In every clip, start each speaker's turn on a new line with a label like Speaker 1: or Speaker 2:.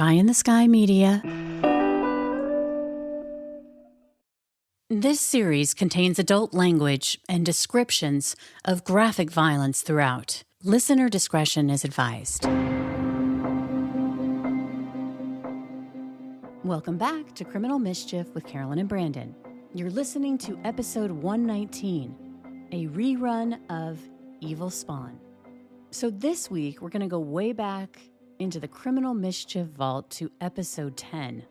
Speaker 1: Pie in the Sky Media. This series contains adult language and descriptions of graphic violence throughout. Listener discretion is advised. Welcome back to Criminal Mischief with Carolyn and Branden. You're listening to episode 119, a rerun of Evil Spawn. So this week, we're going to go way back into the Criminal Mischief vault to episode 10,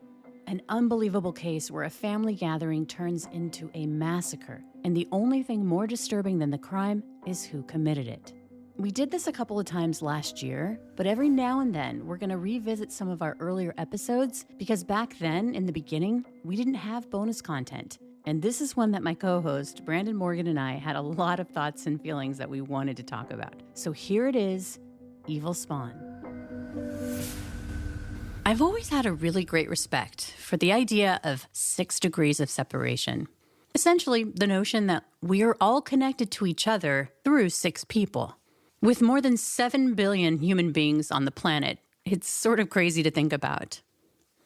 Speaker 1: an unbelievable case where a family gathering turns into a massacre, and the only thing more disturbing than the crime is who committed it. We did this a couple of times last year, but every now and then we're going to revisit some of our earlier episodes because back then, in the beginning, we didn't have bonus content. And this is one that my co-host, Branden Morgan, and I had a lot of thoughts and feelings that we wanted to talk about. So here it is, Evil Spawn. I've always had a really great respect for the idea of 6 degrees of separation. Essentially, the notion that we are all connected to each other through 6 people. With more than 7 billion human beings on the planet, it's sort of crazy to think about.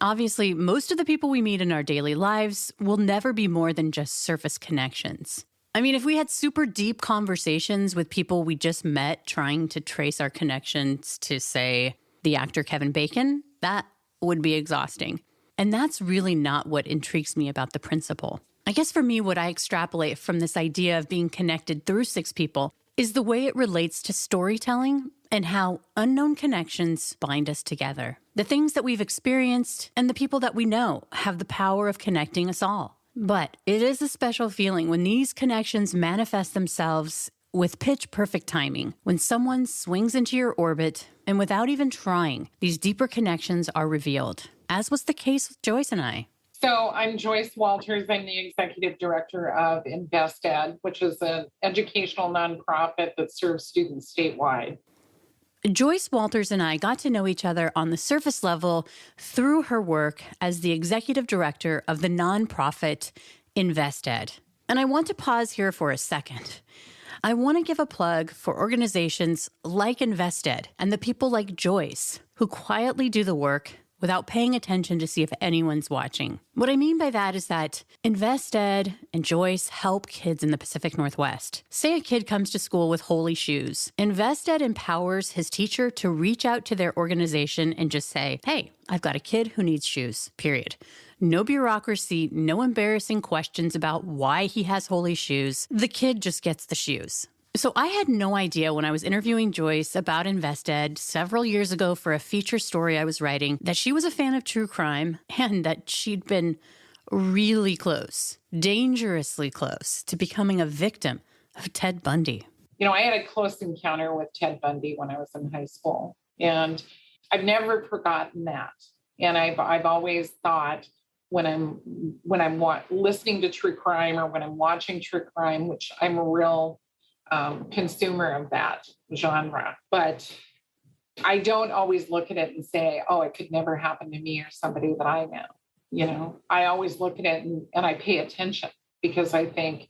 Speaker 1: Obviously, most of the people we meet in our daily lives will never be more than just surface connections. I mean, if we had super deep conversations with people we just met trying to trace our connections to, say, the actor Kevin Bacon, that would be exhausting. And that's really not what intrigues me about the principle. I guess for me, what I extrapolate from this idea of being connected through 6 people is the way it relates to storytelling and how unknown connections bind us together. The things that we've experienced and the people that we know have the power of connecting us all. But it is a special feeling when these connections manifest themselves with pitch-perfect timing, when someone swings into your orbit, and without even trying, these deeper connections are revealed, as was the case with Joyce and I.
Speaker 2: So I'm Joyce Walters. I'm the executive director of InvestEd, which is an educational nonprofit that serves students statewide.
Speaker 1: Joyce Walters and I got to know each other on the surface level through her work as the executive director of the nonprofit InvestEd. And I want to pause here for a second. I want to give a plug for organizations like InvestEd and the people like Joyce who quietly do the work without paying attention to see if anyone's watching. What I mean by that is that InvestEd and Joyce help kids in the Pacific Northwest. Say a kid comes to school with holey shoes. InvestEd empowers his teacher to reach out to their organization and just say, hey, I've got a kid who needs shoes, period. No bureaucracy, no embarrassing questions about why he has holey shoes. The kid just gets the shoes. So I had no idea when I was interviewing Joyce about InvestEd several years ago for a feature story I was writing that she was a fan of true crime and that she'd been really close, dangerously close to becoming a victim of Ted Bundy.
Speaker 2: You know, I had a close encounter with Ted Bundy when I was in high school, and I've never forgotten that. And I've always thought when I'm listening to true crime or when I'm watching true crime, which I'm a real consumer of that genre, but I don't always look at it and say, oh, it could never happen to me or somebody that I know. You know, I always look at it and I pay attention because I think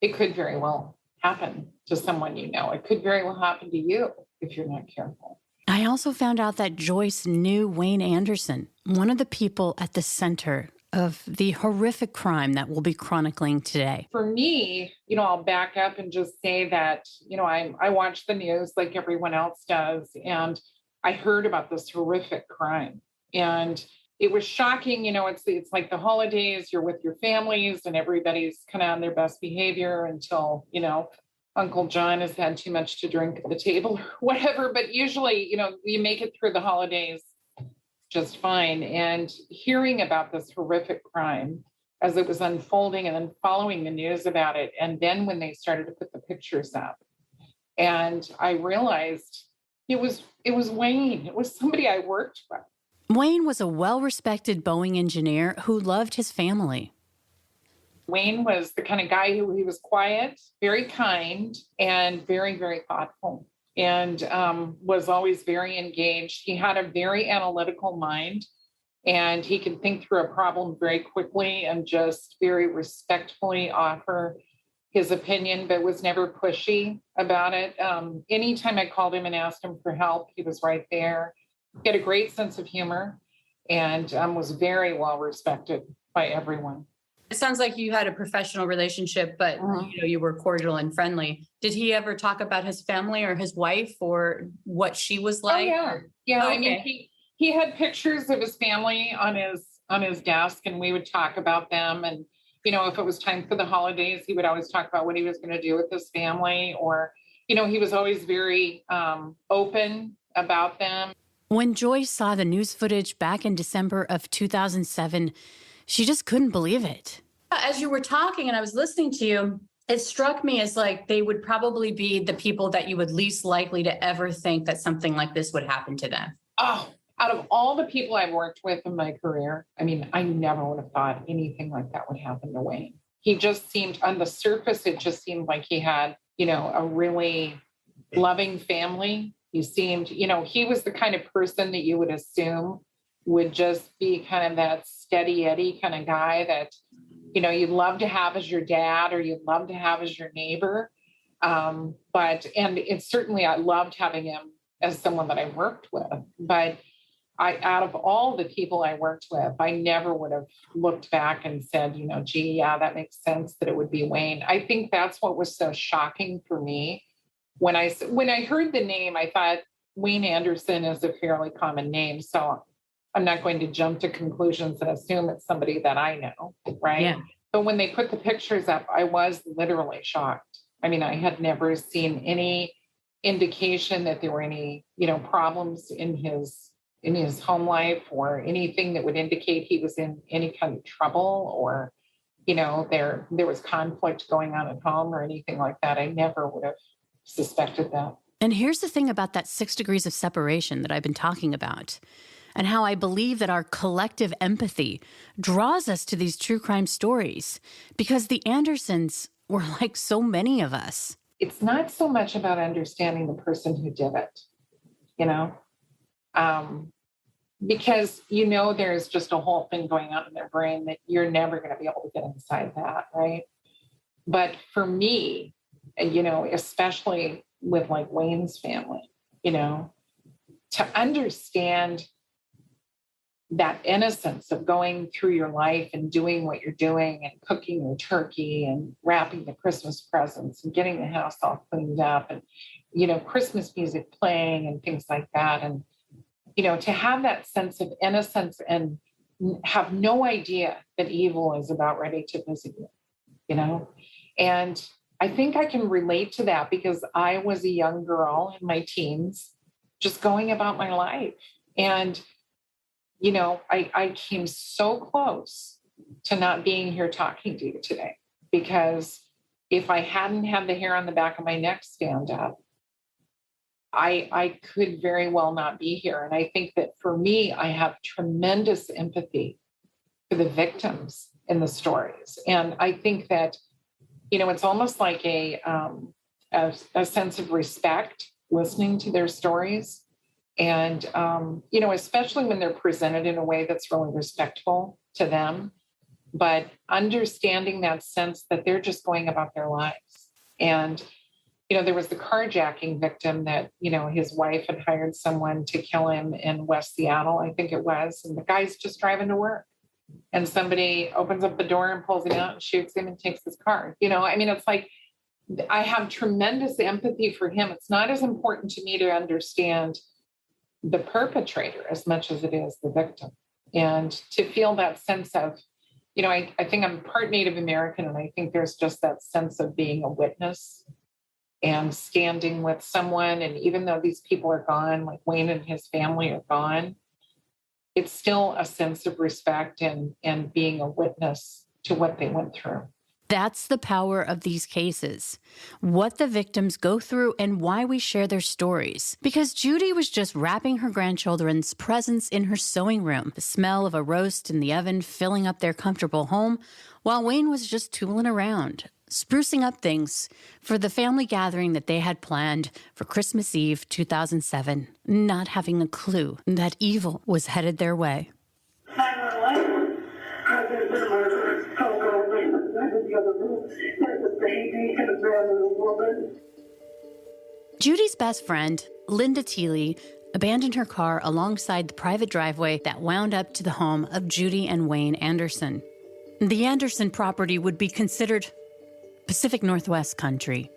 Speaker 2: it could very well happen to someone you know. It could very well happen to you if you're not careful.
Speaker 1: I also found out that Joyce knew Wayne Anderson, one of the people at the center of the horrific crime that we'll be chronicling today.
Speaker 2: For me, you know, I'll back up and just say that, you know, I watch the news like everyone else does, and I heard about this horrific crime. And it was shocking. You know, it's like the holidays, you're with your families and everybody's kind of on their best behavior until, you know, Uncle John has had too much to drink at the table or whatever. But usually, you know, you make it through the holidays just fine. And hearing about this horrific crime as it was unfolding and then following the news about it. And then when they started to put the pictures up, and I realized it was Wayne. It was somebody I worked with.
Speaker 1: Wayne was a well-respected Boeing engineer who loved his family.
Speaker 2: Wayne was the kind of guy who he was quiet, very kind, and very, very thoughtful. And was always very engaged. He had a very analytical mind, and he could think through a problem very quickly and just very respectfully offer his opinion, but was never pushy about it. Anytime I called him and asked him for help, he was right there. He had a great sense of humor. and was very well respected by everyone.
Speaker 1: It sounds like you had a professional relationship, but you were cordial and friendly. Did he ever talk about his family or his wife or what she was like?
Speaker 2: Oh, yeah.
Speaker 1: Oh,
Speaker 2: I mean, he had pictures of his family on his desk, and we would talk about them. And if it was time for the holidays, he would always talk about what he was going to do with his family, or he was always very open about them.
Speaker 1: When Joy saw the news footage back in December of 2007, she just couldn't believe it. As you were talking and I was listening to you, it struck me as like they would probably be the people that you would least likely to ever think that something like this would happen to them.
Speaker 2: Oh, out of all the people I've worked with in my career, I mean, I never would have thought anything like that would happen to Wayne. He just seemed, on the surface, it just seemed like he had, a really loving family. He seemed, he was the kind of person that you would assume would just be kind of that steady Eddie kind of guy that, you'd love to have as your dad or you'd love to have as your neighbor. And it's certainly, I loved having him as someone that I worked with. But out of all the people I worked with, I never would have looked back and said, gee, yeah, that makes sense that it would be Wayne. I think that's what was so shocking for me. When I heard the name, I thought Wayne Anderson is a fairly common name. So I'm not going to jump to conclusions and assume it's somebody that I know, right? Yeah. But when they put the pictures up, I was literally shocked. I mean, I had never seen any indication that there were any, problems in his home life or anything that would indicate he was in any kind of trouble or, there was conflict going on at home or anything like that. I never would have suspected that.
Speaker 1: And here's the thing about that 6 degrees of separation that I've been talking about, and how I believe that our collective empathy draws us to these true crime stories, because the Andersons were like so many of us.
Speaker 2: It's not so much about understanding the person who did it, because, there's just a whole thing going on in their brain that you're never going to be able to get inside that, right? But for me, especially with like Wayne's family, to understand that innocence of going through your life and doing what you're doing and cooking your turkey and wrapping the Christmas presents and getting the house all cleaned up and, Christmas music playing and things like that. And, to have that sense of innocence and have no idea that evil is about ready to visit you, and I think I can relate to that because I was a young girl in my teens, just going about my life. And, I came so close to not being here talking to you today, because if I hadn't had the hair on the back of my neck stand up, I could very well not be here. And I think that for me, I have tremendous empathy for the victims in the stories. And I think that, it's almost like a sense of respect listening to their stories. And, especially when they're presented in a way that's really respectful to them, but understanding that sense that they're just going about their lives. And, there was the carjacking victim that, his wife had hired someone to kill him in West Seattle, I think it was. And the guy's just driving to work. And somebody opens up the door and pulls him out and shoots him and takes his car. It's like, I have tremendous empathy for him. It's not as important to me to understand the perpetrator as much as it is the victim. And to feel that sense of, I think I'm part Native American, and I think there's just that sense of being a witness and standing with someone. And even though these people are gone, like Wayne and his family are gone, it's still a sense of respect and being a witness to what they went through.
Speaker 1: That's the power of these cases, what the victims go through and why we share their stories. Because Judy was just wrapping her grandchildren's presents in her sewing room, the smell of a roast in the oven filling up their comfortable home, while Wayne was just tooling around, sprucing up things for the family gathering that they had planned for Christmas Eve 2007, not having a clue that evil was headed their way.
Speaker 3: 911. There's been a murder. In the other room. There's a baby and a man and a woman.
Speaker 1: Judy's best friend, Linda Teeley, abandoned her car alongside the private driveway that wound up to the home of Judy and Wayne Anderson. The Anderson property would be considered Pacific Northwest country.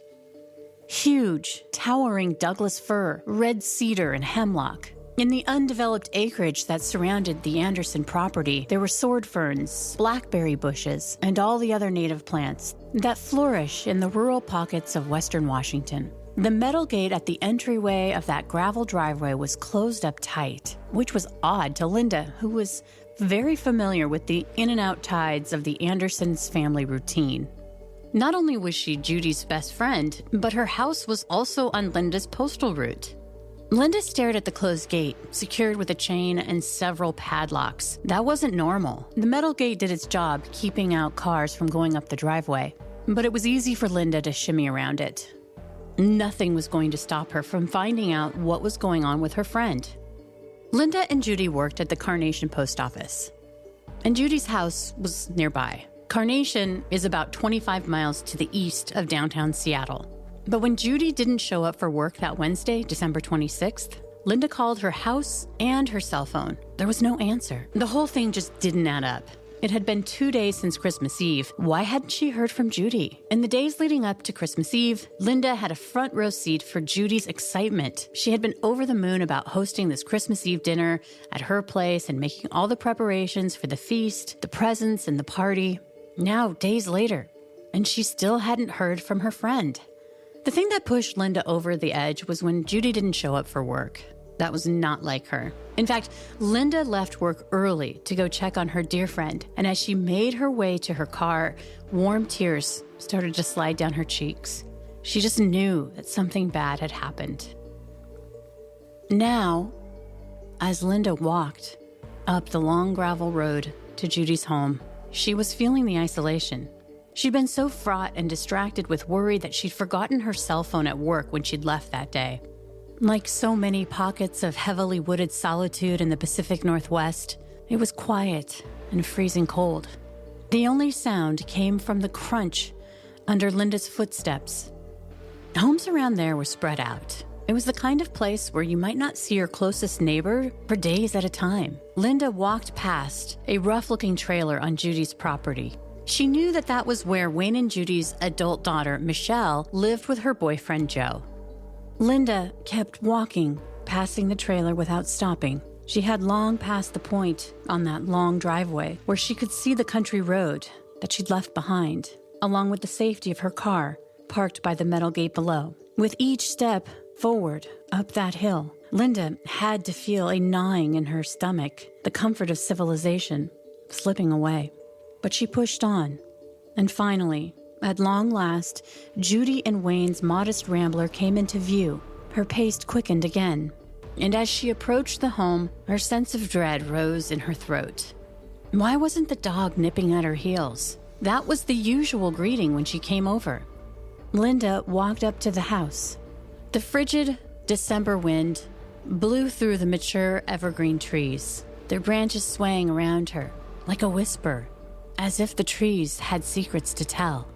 Speaker 1: Huge, towering Douglas fir, red cedar, and hemlock. In the undeveloped acreage that surrounded the Anderson property, there were sword ferns, blackberry bushes, and all the other native plants that flourish in the rural pockets of western Washington. The metal gate at the entryway of that gravel driveway was closed up tight, which was odd to Linda, who was very familiar with the in and out tides of the Andersons' family routine. Not only was she Judy's best friend, but her house was also on Linda's postal route. Linda stared at the closed gate, secured with a chain and several padlocks. That wasn't normal. The metal gate did its job, keeping out cars from going up the driveway. But it was easy for Linda to shimmy around it. Nothing was going to stop her from finding out what was going on with her friend. Linda and Judy worked at the Carnation post office, and Judy's house was nearby. Carnation is about 25 miles to the east of downtown Seattle. But when Judy didn't show up for work that Wednesday, December 26th, Linda called her house and her cell phone. There was no answer. The whole thing just didn't add up. It had been 2 days since Christmas Eve. Why hadn't she heard from Judy? In the days leading up to Christmas Eve, Linda had a front row seat for Judy's excitement. She had been over the moon about hosting this Christmas Eve dinner at her place and making all the preparations for the feast, the presents, and the party. Now, days later, and she still hadn't heard from her friend. The thing that pushed Linda over the edge was when Judy didn't show up for work. That was not like her. In fact, Linda left work early to go check on her dear friend, and as she made her way to her car, warm tears started to slide down her cheeks. She just knew that something bad had happened. Now, as Linda walked up the long gravel road to Judy's home, she was feeling the isolation. She'd been so fraught and distracted with worry that she'd forgotten her cell phone at work when she'd left that day. Like so many pockets of heavily wooded solitude in the Pacific Northwest, it was quiet and freezing cold. The only sound came from the crunch under Linda's footsteps. Homes around there were spread out. It was the kind of place where you might not see your closest neighbor for days at a time. Linda walked past a rough-looking trailer on Judy's property. She knew that that was where Wayne and Judy's adult daughter, Michelle, lived with her boyfriend, Joe. Linda kept walking, passing the trailer without stopping. She had long passed the point on that long driveway where she could see the country road that she'd left behind, along with the safety of her car, parked by the metal gate below. With each step forward up that hill, Linda had to feel a gnawing in her stomach, the comfort of civilization slipping away. But she pushed on, and finally, at long last, Judy and Wayne's modest rambler came into view. Her pace quickened again, and as she approached the home, her sense of dread rose in her throat. Why wasn't the dog nipping at her heels? That was the usual greeting when she came over. Linda walked up to the house. The frigid December wind blew through the mature evergreen trees, their branches swaying around her like a whisper, as if the trees had secrets to tell.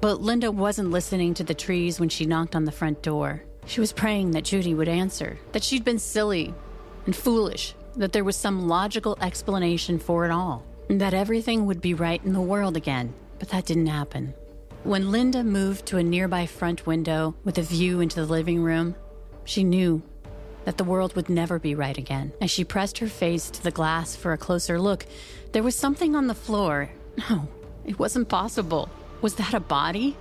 Speaker 1: But Linda wasn't listening to the trees when she knocked on the front door. She was praying that Judy would answer, that she'd been silly and foolish, that there was some logical explanation for it all, and that everything would be right in the world again. But that didn't happen. When Linda moved to a nearby front window with a view into the living room, she knew that the world would never be right again. As she pressed her face to the glass for a closer look, there was something on the floor. No, it wasn't possible. Was that a body?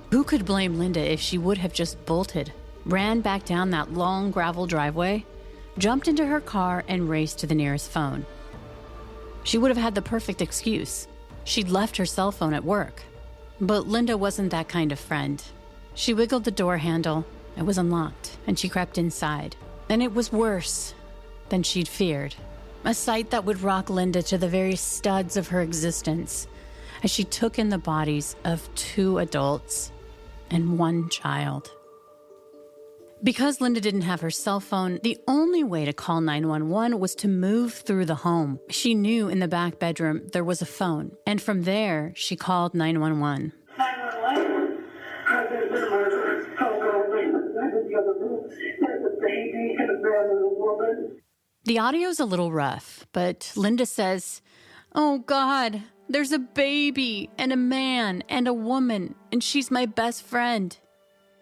Speaker 1: Who could blame Linda if she would have just bolted, ran back down that long gravel driveway, jumped into her car, and raced to the nearest phone? She would have had the perfect excuse. She'd left her cell phone at work. But Linda wasn't that kind of friend. She wiggled the door handle. It was unlocked, and she crept inside. And it was worse than she'd feared. A sight that would rock Linda to the very studs of her existence as she took in the bodies of 2 adults and 1 child. Because Linda didn't have her cell phone, the only way to call 911 was to move through the home. She knew in the back bedroom there was a phone, and from there, she called 911.
Speaker 3: 911. There's been a murder. I'll go in the other room. There's a baby in the bed.
Speaker 1: The audio's a little rough, but Linda says, "Oh God, there's a baby and a man and a woman, and she's my best friend."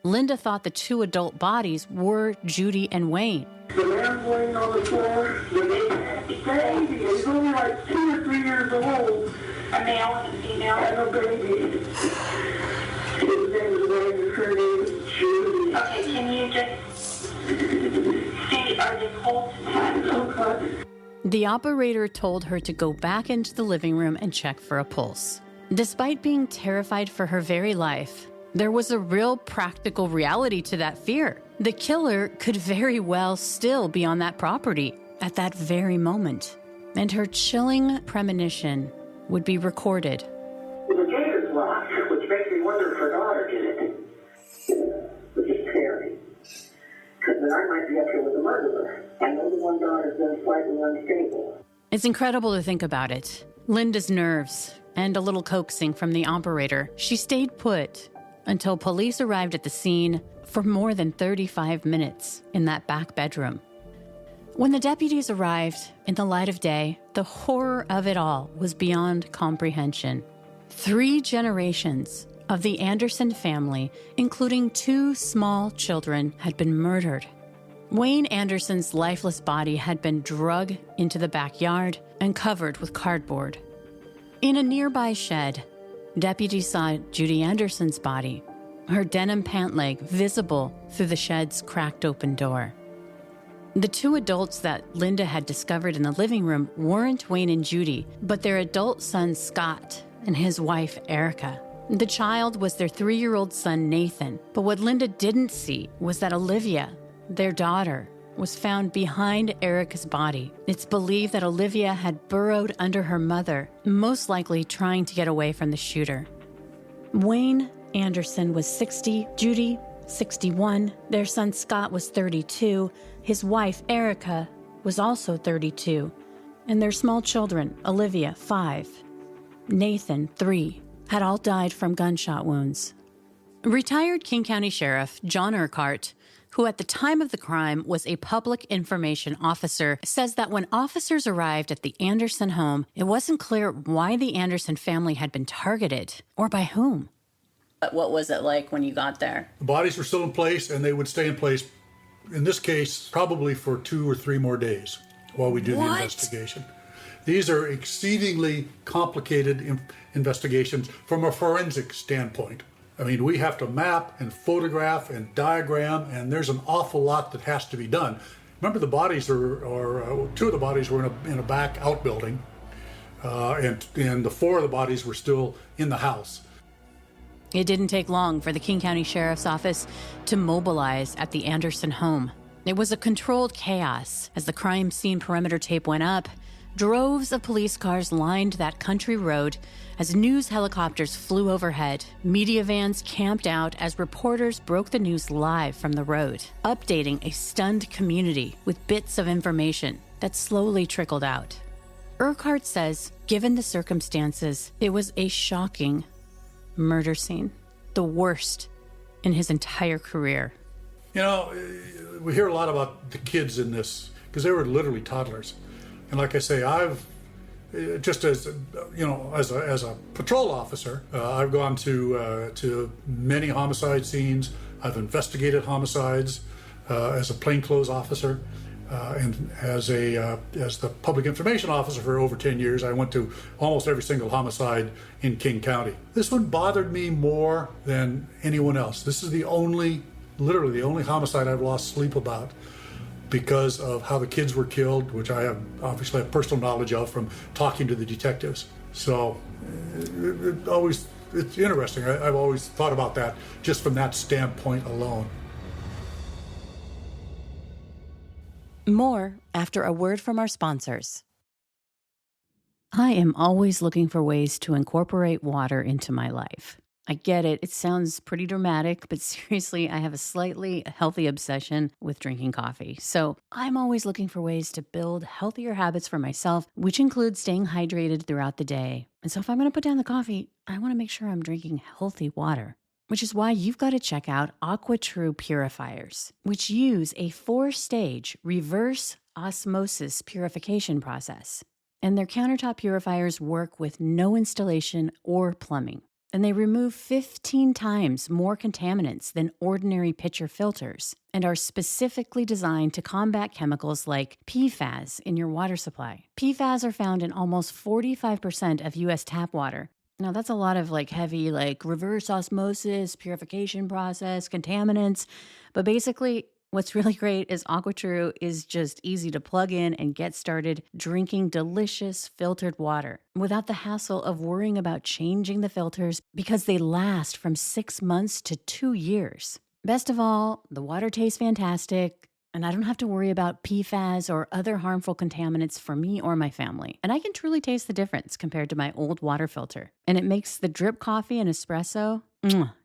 Speaker 1: Linda thought the two adult bodies were Judy and Wayne.
Speaker 3: The man's laying on the floor, the baby, he's only like 2 or 3 years old. A male and a female. And a baby. His name is Wayne, her name is Judy. Okay, can you just see, are they cold? Okay.
Speaker 1: The operator told her to go back into the living room and check for a pulse. Despite being terrified for her very life, there was a real practical reality to that fear. The killer could very well still be on that property at that very moment, and her chilling premonition would be recorded.
Speaker 3: The gate is locked, which makes me wonder if her daughter did it. Which is scary. Because then I might be up here with a murderer. I know the one daughter's been slightly unstable.
Speaker 1: It's incredible to think about it. Linda's nerves and a little coaxing from the operator, she stayed put until police arrived at the scene for more than 35 minutes in that back bedroom. When the deputies arrived in the light of day, the horror of it all was beyond comprehension. 3 generations of the Anderson family, including 2 small children, had been murdered. Wayne Anderson's lifeless body had been drug into the backyard and covered with cardboard. In a nearby shed, deputies saw Judy Anderson's body, her denim pant leg visible through the shed's cracked open door. The 2 adults that Linda had discovered in the living room weren't Wayne and Judy, but their adult son Scott and his wife Erica. The child was their 3-year-old son Nathan, but what Linda didn't see was that Olivia, their daughter, was found behind Erica's body. It's believed that Olivia had burrowed under her mother, most likely trying to get away from the shooter. Wayne Anderson was 60, Judy 61, their son Scott was 32, his wife Erica was also 32, and their small children, Olivia 5, Nathan 3, had all died from gunshot wounds. Retired King County Sheriff John Urquhart, who at the time of the crime was a public information officer, says that when officers arrived at the Anderson home, it wasn't clear why the Anderson family had been targeted or by whom. What was it like when you got there?
Speaker 4: The bodies were still in place, and they would stay in place, in this case, probably for 2 or 3 more days while we do the investigation. These are exceedingly complicated investigations from a forensic standpoint. I mean, we have to map and photograph and diagram, and there's an awful lot that has to be done. Remember, the bodies are 2 of the bodies were in a back outbuilding, and the 4 of the bodies were still in the house.
Speaker 1: It didn't take long for the King County Sheriff's Office to mobilize at the Anderson home. It was a controlled chaos. As the crime scene perimeter tape went up, droves of police cars lined that country road as news helicopters flew overhead. Media vans camped out as reporters broke the news live from the road, updating a stunned community with bits of information that slowly trickled out. Urquhart says, given the circumstances, it was a shocking murder scene, the worst in his entire career.
Speaker 4: You know, we hear a lot about the kids in this because they were literally toddlers. And like I say, I've just as a patrol officer, I've gone to many homicide scenes. I've investigated homicides as a plainclothes officer, and as the public information officer for over 10 years. I went to almost every single homicide in King County. This one bothered me more than anyone else. This is literally the only homicide I've lost sleep about, because of how the kids were killed, which I obviously have personal knowledge of from talking to the detectives. So it's interesting. I've always thought about that just from that standpoint alone.
Speaker 1: More after a word from our sponsors. I am always looking for ways to incorporate water into my life. I get it. It sounds pretty dramatic, but seriously, I have a slightly healthy obsession with drinking coffee. So I'm always looking for ways to build healthier habits for myself, which includes staying hydrated throughout the day. And so if I'm going to put down the coffee, I want to make sure I'm drinking healthy water, which is why you've got to check out AquaTrue purifiers, which use a 4-stage reverse osmosis purification process. And their countertop purifiers work with no installation or plumbing. And they remove 15 times more contaminants than ordinary pitcher filters and are specifically designed to combat chemicals like PFAS in your water supply. PFAS are found in almost 45% of U.S. tap water. Now, that's a lot of heavy reverse osmosis, purification process, contaminants. But basically, what's really great is AquaTrue is just easy to plug in and get started drinking delicious filtered water without the hassle of worrying about changing the filters because they last from 6 months to 2 years. Best of all, the water tastes fantastic, and I don't have to worry about PFAS or other harmful contaminants for me or my family. And I can truly taste the difference compared to my old water filter. And it makes the drip coffee and espresso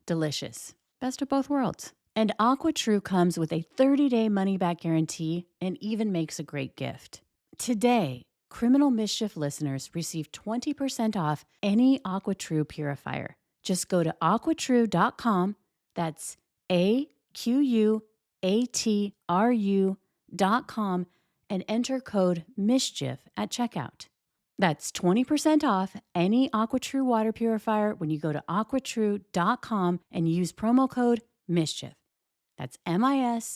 Speaker 1: delicious. Best of both worlds. And AquaTrue comes with a 30-day money-back guarantee and even makes a great gift. Today, Criminal Mischief listeners receive 20% off any AquaTrue purifier. Just go to aquatrue.com, that's AQUATRU.com, and enter code MISCHIEF at checkout. That's 20% off any AquaTrue water purifier when you go to aquatrue.com and use promo code MISCHIEF. That's MISCHIEF.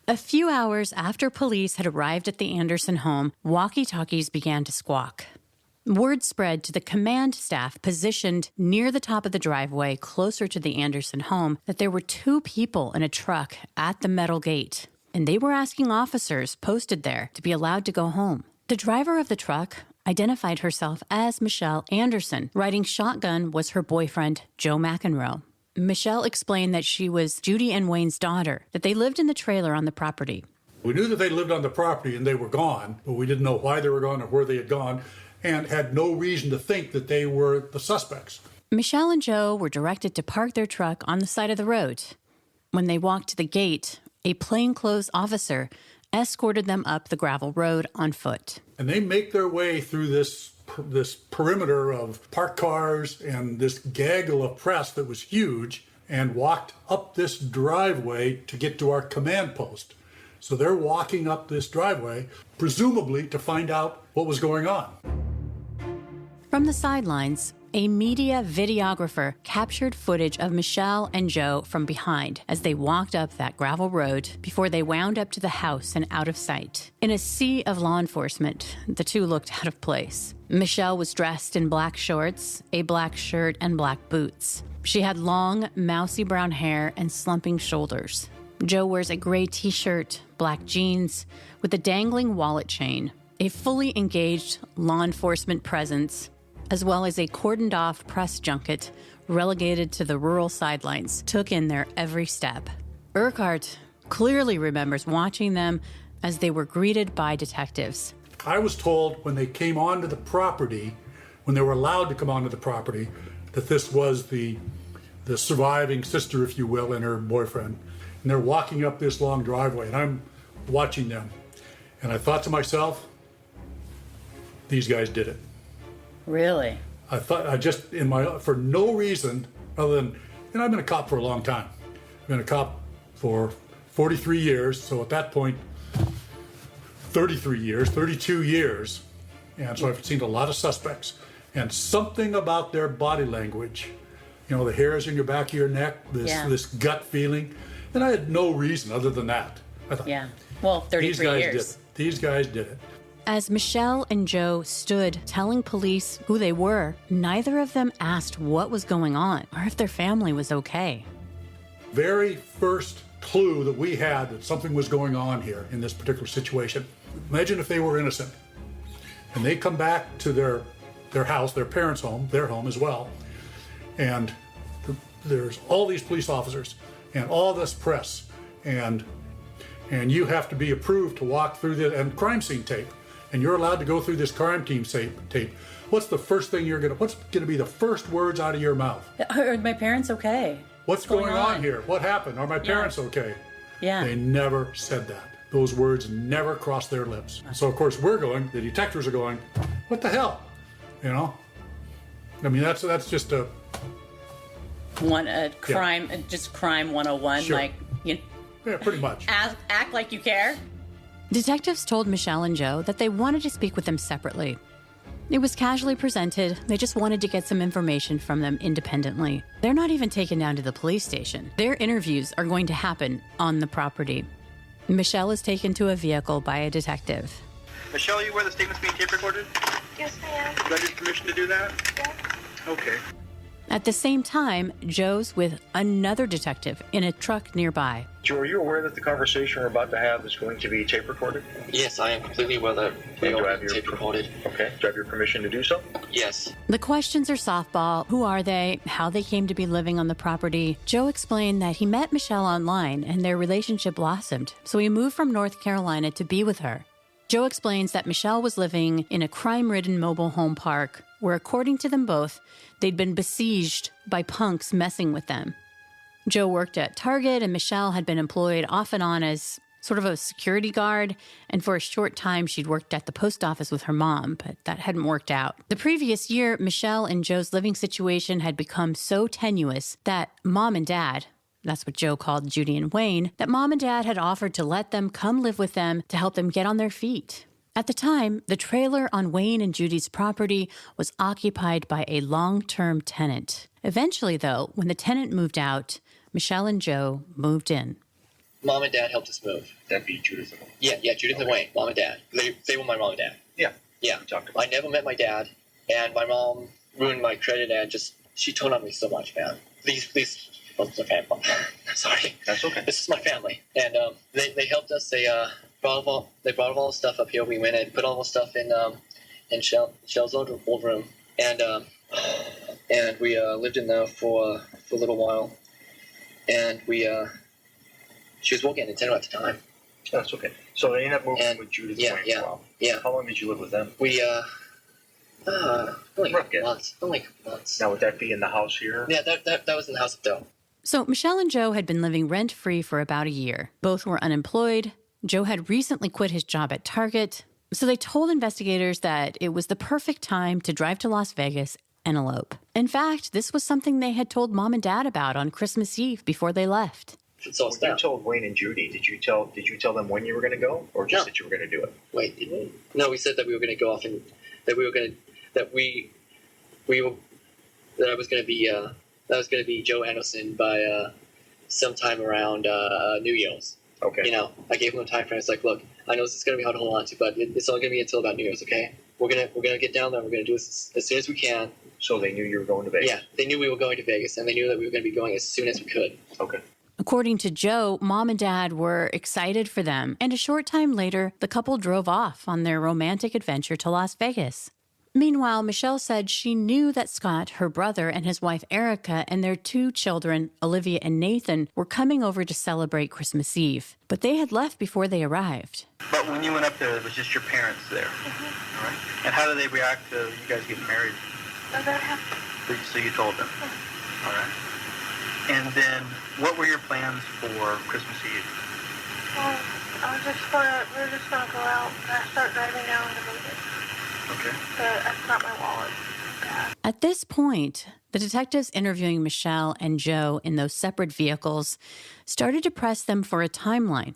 Speaker 1: A few hours after police had arrived at the Anderson home, walkie-talkies began to squawk. Word spread to the command staff positioned near the top of the driveway closer to the Anderson home that there were 2 people in a truck at the metal gate, and they were asking officers posted there to be allowed to go home. The driver of the truck identified herself as Michelle Anderson. Riding shotgun was her boyfriend, Joe McEnroe. Michelle explained that she was Judy and Wayne's daughter, that they lived in the trailer on the property.
Speaker 4: We knew that they lived on the property and they were gone, but we didn't know why they were gone or where they had gone, and had no reason to think that they were the suspects.
Speaker 1: Michelle and Joe were directed to park their truck on the side of the road. When they walked to the gate, a plainclothes officer escorted them up the gravel road on foot.
Speaker 4: And they make their way through this perimeter of parked cars and this gaggle of press that was huge, and walked up this driveway to get to our command post. So they're walking up this driveway, presumably to find out what was going on.
Speaker 1: From the sidelines, a media videographer captured footage of Michelle and Joe from behind as they walked up that gravel road before they wound up to the house and out of sight. In a sea of law enforcement, the 2 looked out of place. Michelle was dressed in black shorts, a black shirt, and black boots. She had long, mousy brown hair and slumping shoulders. Joe wears a gray t-shirt, black jeans, with a dangling wallet chain, a fully engaged law enforcement presence, as well as a cordoned-off press junket relegated to the rural sidelines, took in their every step. Urquhart clearly remembers watching them as they were greeted by detectives.
Speaker 4: I was told when they came onto the property, when they were allowed to come onto the property, that this was the surviving sister, if you will, and her boyfriend. And they're walking up this long driveway, and I'm watching them. And I thought to myself, these guys did it.
Speaker 1: Really?
Speaker 4: I thought, for no reason other than, I've been a cop for a long time. I've been a cop for 43 years. So at that point, 33 years, 32 years. And so I've seen a lot of suspects. And something about their body language, the hairs in your back of your neck, this gut feeling. And I had no reason other than that. I thought,
Speaker 1: well, 33 years.
Speaker 4: These guys did it.
Speaker 1: As Michelle and Joe stood telling police who they were, neither of them asked what was going on or if their family was okay.
Speaker 4: Very first clue that we had that something was going on here in this particular situation. Imagine if they were innocent and they come back to their house, their parents' home, their home as well, and there's all these police officers and all this press, and you have to be approved to walk through and crime scene tape. And you're allowed to go through this crime team tape. What's the first thing what's going to be the first words out of your mouth?
Speaker 1: Are my parents okay?
Speaker 4: What's going on here? What happened? Are my parents okay?
Speaker 1: Yeah. They
Speaker 4: never said that. Those words never crossed their lips. So of course the detectives are going, what the hell? That's just
Speaker 1: Crime, just crime 101,
Speaker 4: Sure.
Speaker 1: like, you know,
Speaker 4: Yeah, pretty much.
Speaker 1: act like you care. Detectives told Michelle and Joe that they wanted to speak with them separately. It was casually presented. They just wanted to get some information from them independently. They're not even taken down to the police station. Their interviews are going to happen on the property. Michelle is taken to a vehicle by a detective.
Speaker 5: Michelle, are you aware the statement's being tape recorded?
Speaker 3: Yes, I am.
Speaker 5: Do I get permission to do that?
Speaker 3: Yes.
Speaker 5: Okay.
Speaker 1: At the same time, Joe's with another detective in a truck nearby.
Speaker 5: Joe, are you aware that the conversation we're about to have is going to be tape recorded?
Speaker 6: Yes, I am completely aware that we
Speaker 5: And do I
Speaker 6: are
Speaker 5: have your
Speaker 6: tape recorded.
Speaker 5: Okay. Do I have your permission to do so?
Speaker 6: Yes.
Speaker 1: The questions are softball. Who are they? How they came to be living on the property. Joe explained that he met Michelle online and their relationship blossomed, so he moved from North Carolina to be with her. Joe explains that Michelle was living in a crime-ridden mobile home park where, according to them both, they'd been besieged by punks messing with them. Joe worked at Target, and Michelle had been employed off and on as sort of a security guard, and for a short time she'd worked at the post office with her mom, but that hadn't worked out. The previous year, Michelle and Joe's living situation had become so tenuous that Mom and Dad, that's what Joe called Judy and Wayne, that Mom and Dad had offered to let them come live with them to help them get on their feet. At the time, the trailer on Wayne and Judy's property was occupied by a long-term tenant. Eventually, though, when the tenant moved out, Michelle and Joe moved in.
Speaker 6: Mom and Dad helped us move.
Speaker 5: That'd be Judith and Wayne.
Speaker 6: Yeah, Judith and Wayne, Mom and Dad. They were my mom and dad.
Speaker 5: Yeah.
Speaker 6: Yeah.
Speaker 5: We talked about
Speaker 6: I never met my dad, and my mom ruined my credit and she told on me so much, man. Please, well, it's okay, Mom. Sorry.
Speaker 5: That's okay.
Speaker 6: This is my family. And they helped us. They brought all the stuff up here. We went and put all the stuff in Shell's old room. And we lived in there for a little while. And she was working at Nintendo at the time.
Speaker 5: That's okay. So they ended up moving
Speaker 6: And-
Speaker 5: with Judith
Speaker 6: yeah,
Speaker 5: and Wayne
Speaker 6: yeah,
Speaker 5: for a while.
Speaker 6: yeah.
Speaker 5: How long did you live with them?
Speaker 6: We only
Speaker 5: Rough guess.
Speaker 6: months.
Speaker 5: Now, would that be in the house here?
Speaker 6: Yeah, that was in the house up there.
Speaker 1: So Michelle and Joe had been living rent-free for about a year. Both were unemployed. Joe had recently quit his job at Target. So they told investigators that it was the perfect time to drive to Las Vegas and elope. In fact, this was something they had told Mom and Dad about on Christmas Eve before they left.
Speaker 6: So
Speaker 5: When you told Wayne and Judy, did you tell them when you were going to go, or just
Speaker 6: No.
Speaker 5: that you were going to do it?
Speaker 6: Wait, did we? No, we said that we were going to go off and that I was going to be Joe Anderson by sometime around New Year's.
Speaker 5: Okay.
Speaker 6: You know, I gave him a time frame. It's like, look, I know this is going to be hard to hold on to, but it's only going to be until about New Year's. Okay, we're gonna get down there. We're gonna do this as soon as we can.
Speaker 5: So they knew you were going to Vegas?
Speaker 6: Yeah, they knew we were going to Vegas, and they knew that we were going to be going as soon as we could.
Speaker 5: Okay.
Speaker 1: According to Joe, Mom and Dad were excited for them, and a short time later, the couple drove off on their romantic adventure to Las Vegas. Meanwhile, Michelle said she knew that Scott, her brother, and his wife Erica, and their 2 children, Olivia and Nathan, were coming over to celebrate Christmas Eve. But they had left before they arrived.
Speaker 7: But when you went up there, it was just your parents there. All right. And how did they react to you guys getting married?
Speaker 3: I'm very happy.
Speaker 7: So you told them. All right. And then, what were your plans for Christmas Eve?
Speaker 3: Well, we're just gonna go out and start driving down to Vegas.
Speaker 7: Okay.
Speaker 3: But I forgot my wallet.
Speaker 1: At this point, the detectives interviewing Michelle and Joe in those separate vehicles started to press them for a timeline,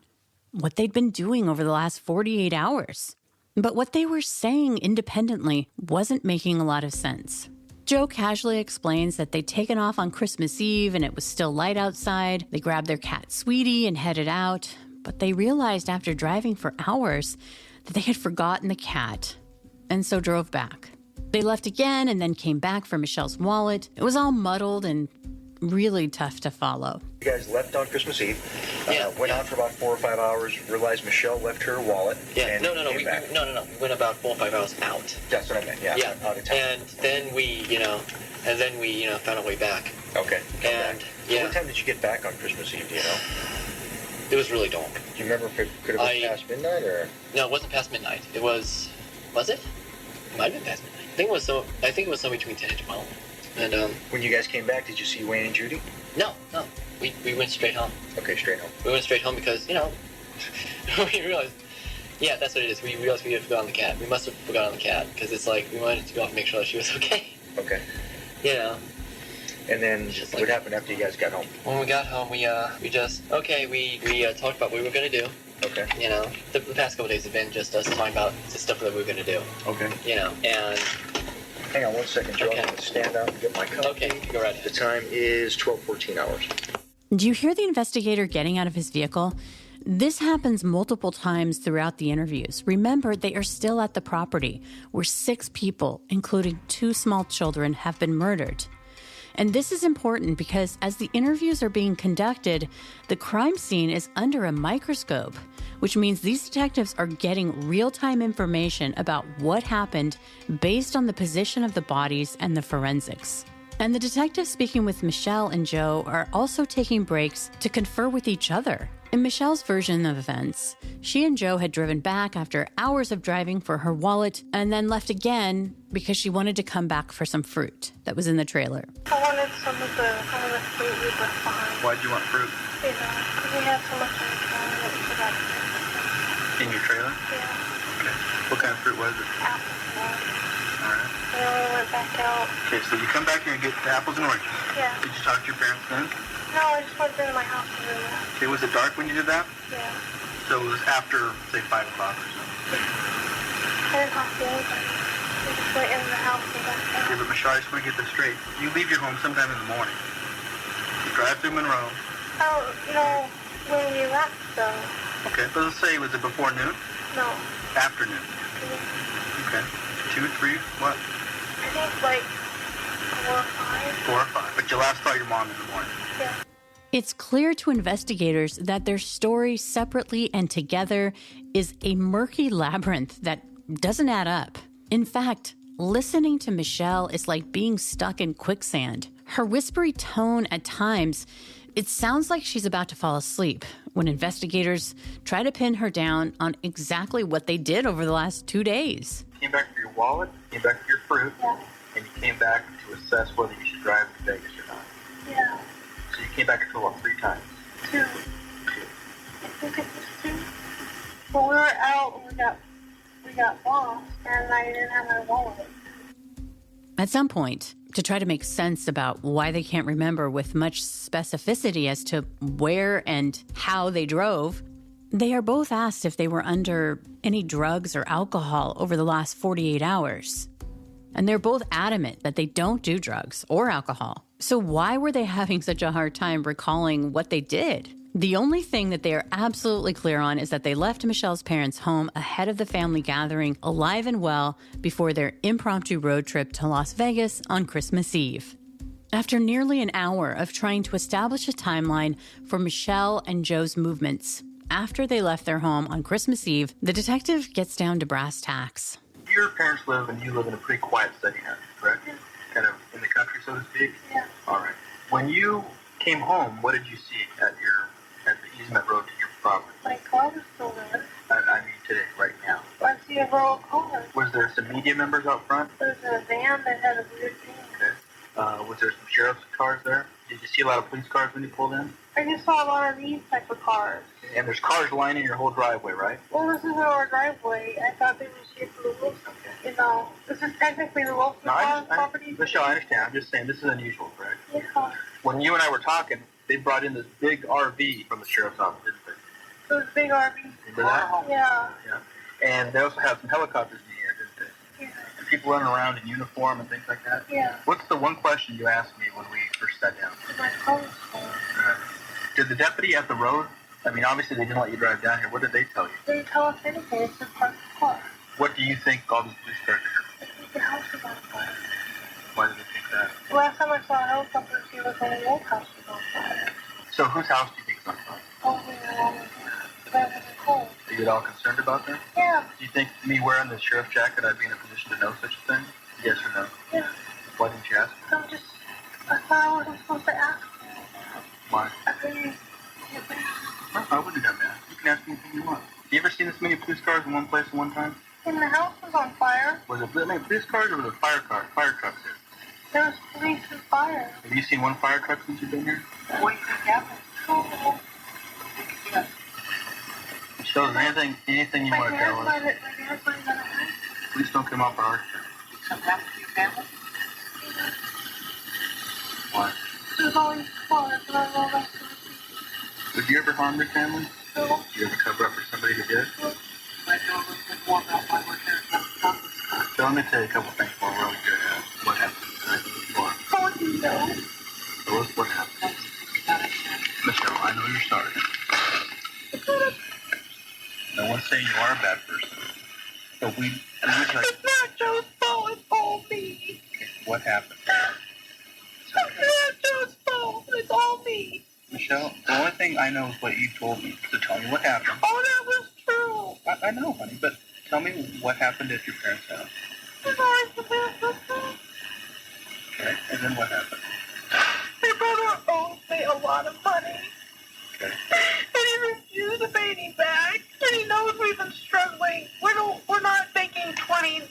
Speaker 1: what they'd been doing over the last 48 hours. But what they were saying independently wasn't making a lot of sense. Joe casually explains that they'd taken off on Christmas Eve and it was still light outside. They grabbed their cat Sweetie and headed out, but they realized after driving for hours that they had forgotten the cat, and so drove back. They left again and then came back for Michelle's wallet. It was all muddled and really tough to follow.
Speaker 5: You guys left on Christmas Eve. Went out for about 4 or 5 hours. Realized Michelle left her wallet.
Speaker 6: Yeah,
Speaker 5: and
Speaker 6: no.
Speaker 5: came
Speaker 6: We
Speaker 5: back.
Speaker 6: We went about 4 or 5 hours out.
Speaker 5: That's what I meant. Yeah.
Speaker 6: Yeah,
Speaker 5: Out of town.
Speaker 6: and then we found our way back.
Speaker 5: Okay. Come
Speaker 6: And
Speaker 5: back.
Speaker 6: yeah,
Speaker 5: What time did you get back on Christmas Eve? Do you know?
Speaker 6: it was really dark.
Speaker 5: Do you remember if it could have been past midnight or?
Speaker 6: No, it wasn't past midnight. Was it? It might have been past midnight. I think it was somewhere between 10 and 12. And
Speaker 5: When you guys came back, did you see Wayne and Judy?
Speaker 6: no, we went straight home.
Speaker 5: Okay, straight home.
Speaker 6: We went straight home because we realized. Yeah, that's what it is. We realized we had forgotten the cat. We must have forgotten the cat because it's like we wanted to go off and make sure that she was okay.
Speaker 5: Okay.
Speaker 6: You know.
Speaker 5: And then
Speaker 6: Just
Speaker 5: what
Speaker 6: like-
Speaker 5: happened after you guys got home?
Speaker 6: When we got home, we talked about what we were gonna do.
Speaker 5: Okay.
Speaker 6: You know, the past couple days have been just us talking about the stuff that we were gonna do.
Speaker 5: Okay.
Speaker 6: You know, and
Speaker 5: Hang on one second, Joe.
Speaker 6: Okay.
Speaker 5: I'm going to stand out and get my cup.
Speaker 6: okay, go right
Speaker 5: The
Speaker 6: ahead.
Speaker 5: time is 12:14 hours.
Speaker 1: Do you hear the investigator getting out of his vehicle? This happens multiple times throughout the interviews. Remember, they are still at the property where 6 people, including 2 small children, have been murdered. And this is important because as the interviews are being conducted, the crime scene is under a microscope, which means these detectives are getting real-time information about what happened based on the position of the bodies and the forensics. And the detectives speaking with Michelle and Joe are also taking breaks to confer with each other. In Michelle's version of events, she and Joe had driven back after hours of driving for her wallet and then left again because she wanted to come back for some fruit that was in the trailer.
Speaker 8: I wanted some of the fruit we left behind.
Speaker 7: Why'd you want fruit?
Speaker 8: You know, because we had so much in the trailer that we forgot to bring something.
Speaker 7: In your trailer?
Speaker 8: Yeah,
Speaker 7: Okay. What kind of fruit was it?
Speaker 8: apples and oranges.
Speaker 7: All right.
Speaker 8: And then we went back out.
Speaker 7: Okay, so you come back here and get the apples and oranges.
Speaker 8: Yeah.
Speaker 7: Did you talk to your parents then?
Speaker 8: No, I just went into my house to do that.
Speaker 7: Okay, was it dark when you did that?
Speaker 8: Yeah.
Speaker 7: So it was after, say, 5 o'clock or something.
Speaker 8: I didn't talk to anybody. We just went into the house and back
Speaker 7: Okay,
Speaker 8: out.
Speaker 7: but Michelle, I just want to get this straight. You leave your home sometime in the morning. You drive through Monroe.
Speaker 8: I don't know when we left, though.
Speaker 7: Okay, but let's say, was it before noon?
Speaker 8: No.
Speaker 7: Afternoon. Okay. 2, 3, what?
Speaker 8: I think like 4 or 5.
Speaker 7: 4 or 5. But you last saw your mom in the morning.
Speaker 8: Yeah.
Speaker 1: It's clear to investigators that their story separately and together is a murky labyrinth that doesn't add up. In fact, listening to Michelle is like being stuck in quicksand. Her whispery tone at times, it sounds like she's about to fall asleep when investigators try to pin her down on exactly what they did over the last 2 days.
Speaker 7: You came back for your wallet, came back for your fruit,
Speaker 8: Yeah.
Speaker 7: and you came back to assess whether you should drive to Vegas or not.
Speaker 8: Yeah.
Speaker 7: So you came back a total of 3 times.
Speaker 8: 2. I think it was 2. But we were out and we got lost, and I didn't have my wallet.
Speaker 1: At some point, to try to make sense about why they can't remember with much specificity as to where and how they drove, they are both asked if they were under any drugs or alcohol over the last 48 hours. And they're both adamant that they don't do drugs or alcohol. So why were they having such a hard time recalling what they did? The only thing that they are absolutely clear on is that they left Michelle's parents' home ahead of the family gathering, alive and well, before their impromptu road trip to Las Vegas on Christmas Eve. After nearly an hour of trying to establish a timeline for Michelle and Joe's movements, after they left their home on Christmas Eve, the detective gets down to brass tacks.
Speaker 7: Your parents live and you live in a pretty quiet setting now, correct? Kind of in the country, so to speak?
Speaker 8: Yeah.
Speaker 7: All right. When you came home, what did you see at the easement road to your property?
Speaker 8: My car was still there.
Speaker 7: I mean today, right now.
Speaker 8: I see a little car.
Speaker 7: Was there some media members out front?
Speaker 8: There's a van that had a weird thing.
Speaker 7: Okay. Was there some sheriff's cars there? Did you see a lot of police cars when you pulled in?
Speaker 8: I just saw a lot of these type of cars.
Speaker 7: And there's cars lining your whole driveway, right?
Speaker 8: Well, this isn't our driveway. I thought they were here for the Wilson.
Speaker 7: Okay.
Speaker 8: You know, this is technically the Wilson property.
Speaker 7: Michelle, I understand. I'm just saying this is unusual, correct?
Speaker 8: Yeah.
Speaker 7: When you and I were talking, they brought in this big RV from the sheriff's office, didn't they?
Speaker 8: It was a big RV.
Speaker 7: Remember that?
Speaker 8: Yeah.
Speaker 7: Yeah. And they also have some helicopters in the air, didn't they?
Speaker 8: Yeah.
Speaker 7: And people running around in uniform and things like that?
Speaker 8: Yeah.
Speaker 7: What's the one question you asked me when we first sat down?
Speaker 8: My car was full.
Speaker 7: Did the deputy at the road, I mean, obviously they didn't let you drive down here. What did they tell you?
Speaker 8: They didn't tell us anything. It's just parked the car.
Speaker 7: What do you think all these police cars are
Speaker 8: I think the house was on fire.
Speaker 7: Why do they think that?
Speaker 8: The last time I saw a helicopter, she was when the old house was on fire.
Speaker 7: So whose house do you think is on fire?
Speaker 8: Only the one was there. That was cold.
Speaker 7: Are you at all concerned about that?
Speaker 8: Yeah.
Speaker 7: Do you think me wearing the sheriff's jacket, I'd be in a position to know such a thing? Yes or no?
Speaker 8: Yeah.
Speaker 7: Why didn't you ask?
Speaker 8: I thought I wasn't supposed to ask.
Speaker 7: Why?
Speaker 8: I think
Speaker 7: No, I wouldn't have asked. You can ask me anything you want. You ever seen this many police cars in one place at one time?
Speaker 8: when the house was on fire,
Speaker 7: Was it police cars or was it fire trucks here?
Speaker 8: there was police and fire.
Speaker 7: Have you seen one fire truck since you've been here?
Speaker 8: What do you think happened? Oh,
Speaker 7: Michelle, is there anything you want to tell us?
Speaker 8: my parents might have been at home.
Speaker 7: Please don't come off our heart.
Speaker 8: Something happened to your family?
Speaker 7: Why?
Speaker 8: There's always cars and I roll back to the seat.
Speaker 7: Did you ever harm your family?
Speaker 8: So,
Speaker 7: Did you ever cover up for somebody who did?
Speaker 8: I know a little bit more about why we're here to stop this car.
Speaker 7: So let me tell you a couple things while we're over here. What happened? What?
Speaker 8: Oh, you know.
Speaker 7: So what happened? Michelle, I know you're sorry. No one's saying you are a bad person. But we would like...
Speaker 8: It's not Joe's fault, it's all me.
Speaker 7: What happened?
Speaker 8: It's not Joe's fault, it's all me.
Speaker 7: Michelle, the only thing I know is what you told me. So tell me what happened.
Speaker 8: Oh, that was true.
Speaker 7: I know, honey, but tell me what happened at your parents' house.
Speaker 8: There's always the best of them.
Speaker 7: Okay, and then what happened?
Speaker 8: My brother owes me a lot of money.
Speaker 7: Okay.
Speaker 8: And he refused to pay me back. And he knows we've been struggling. We're not making $20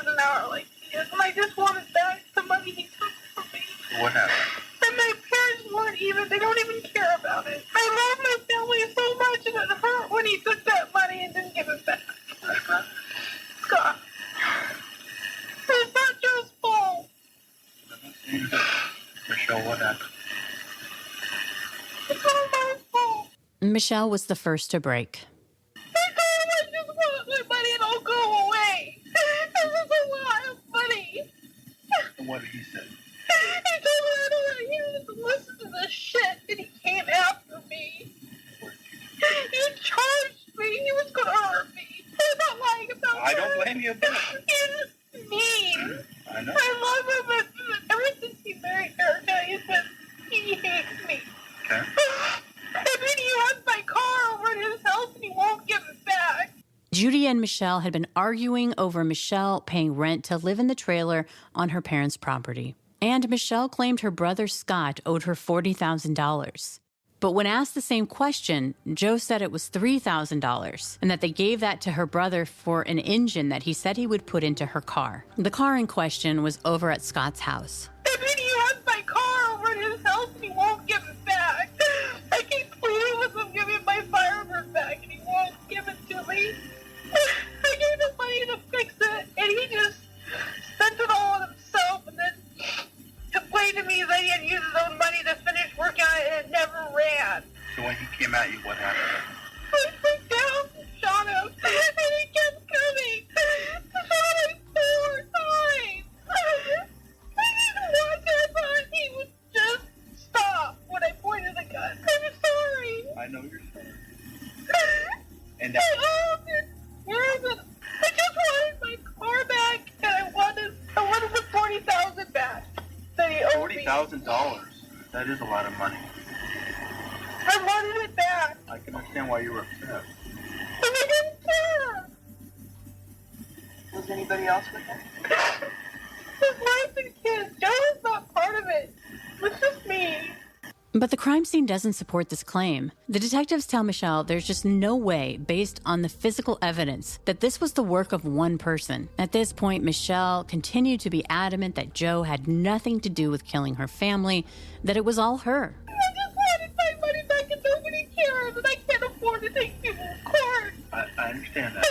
Speaker 8: an hour like he is. And I just wanted back the money he took from me.
Speaker 7: What happened?
Speaker 8: And my parents they don't even care about it. I love my family so much and it hurt when he took that money and didn't give it back. Scott. It's not Joe's fault.
Speaker 7: Michelle, what happened?
Speaker 8: It's all my fault.
Speaker 1: Michelle was the first to break.
Speaker 8: I just want my money and I'll go away. This is a lot of money.
Speaker 7: And what did he say?
Speaker 8: He told me I don't want to hear this and listen to this shit, and he came after me. He charged me. He was going to hurt me. He's not lying about
Speaker 7: I don't blame you a bit.
Speaker 8: He's mean.
Speaker 7: I know.
Speaker 8: I love him, but ever since he married Erica, he hates me.
Speaker 7: Okay.
Speaker 8: And then he has my car over at his house, and he won't give it back.
Speaker 1: Judy and Michelle had been arguing over Michelle paying rent to live in the trailer on her parents' property. And Michelle claimed her brother Scott owed her $40,000. But when asked the same question, Joe said it was $3,000 and that they gave that to her brother for an engine that he said he would put into her car. The car in question was over at Scott's house.
Speaker 8: And then he has my car over at his house, and he won't give it back. I keep pleading with him, give me my Firebird back, and he won't give it to me. I gave him money to fix it, and he just spent it all on himself, and then complained to me that he had used his own money to finish working on it, and it never ran.
Speaker 7: So when he came at you, what happened?
Speaker 8: I freaked out and shot him, and he kept coming. Shot him 4 times. I didn't want that, but he would just stop when I pointed the gun. I'm sorry.
Speaker 7: I know you're sorry. And
Speaker 8: I just wanted my car back, and I wanted the $40,000 back that he owed me.
Speaker 7: $40,000. That is a lot of money.
Speaker 8: I wanted it back.
Speaker 7: I can understand why you were upset.
Speaker 8: And I didn't care.
Speaker 9: Was anybody else with him?
Speaker 8: His wife and kids. Joe is not part of it. It's just me.
Speaker 1: But the crime scene doesn't support this claim. The detectives tell Michelle there's just no way, based on the physical evidence, that this was the work of one person. At this point, Michelle continued to be adamant that Joe had nothing to do with killing her family, that it was all her.
Speaker 8: I just wanted my money back and nobody cares, and I can't afford to take people to court.
Speaker 7: I understand that.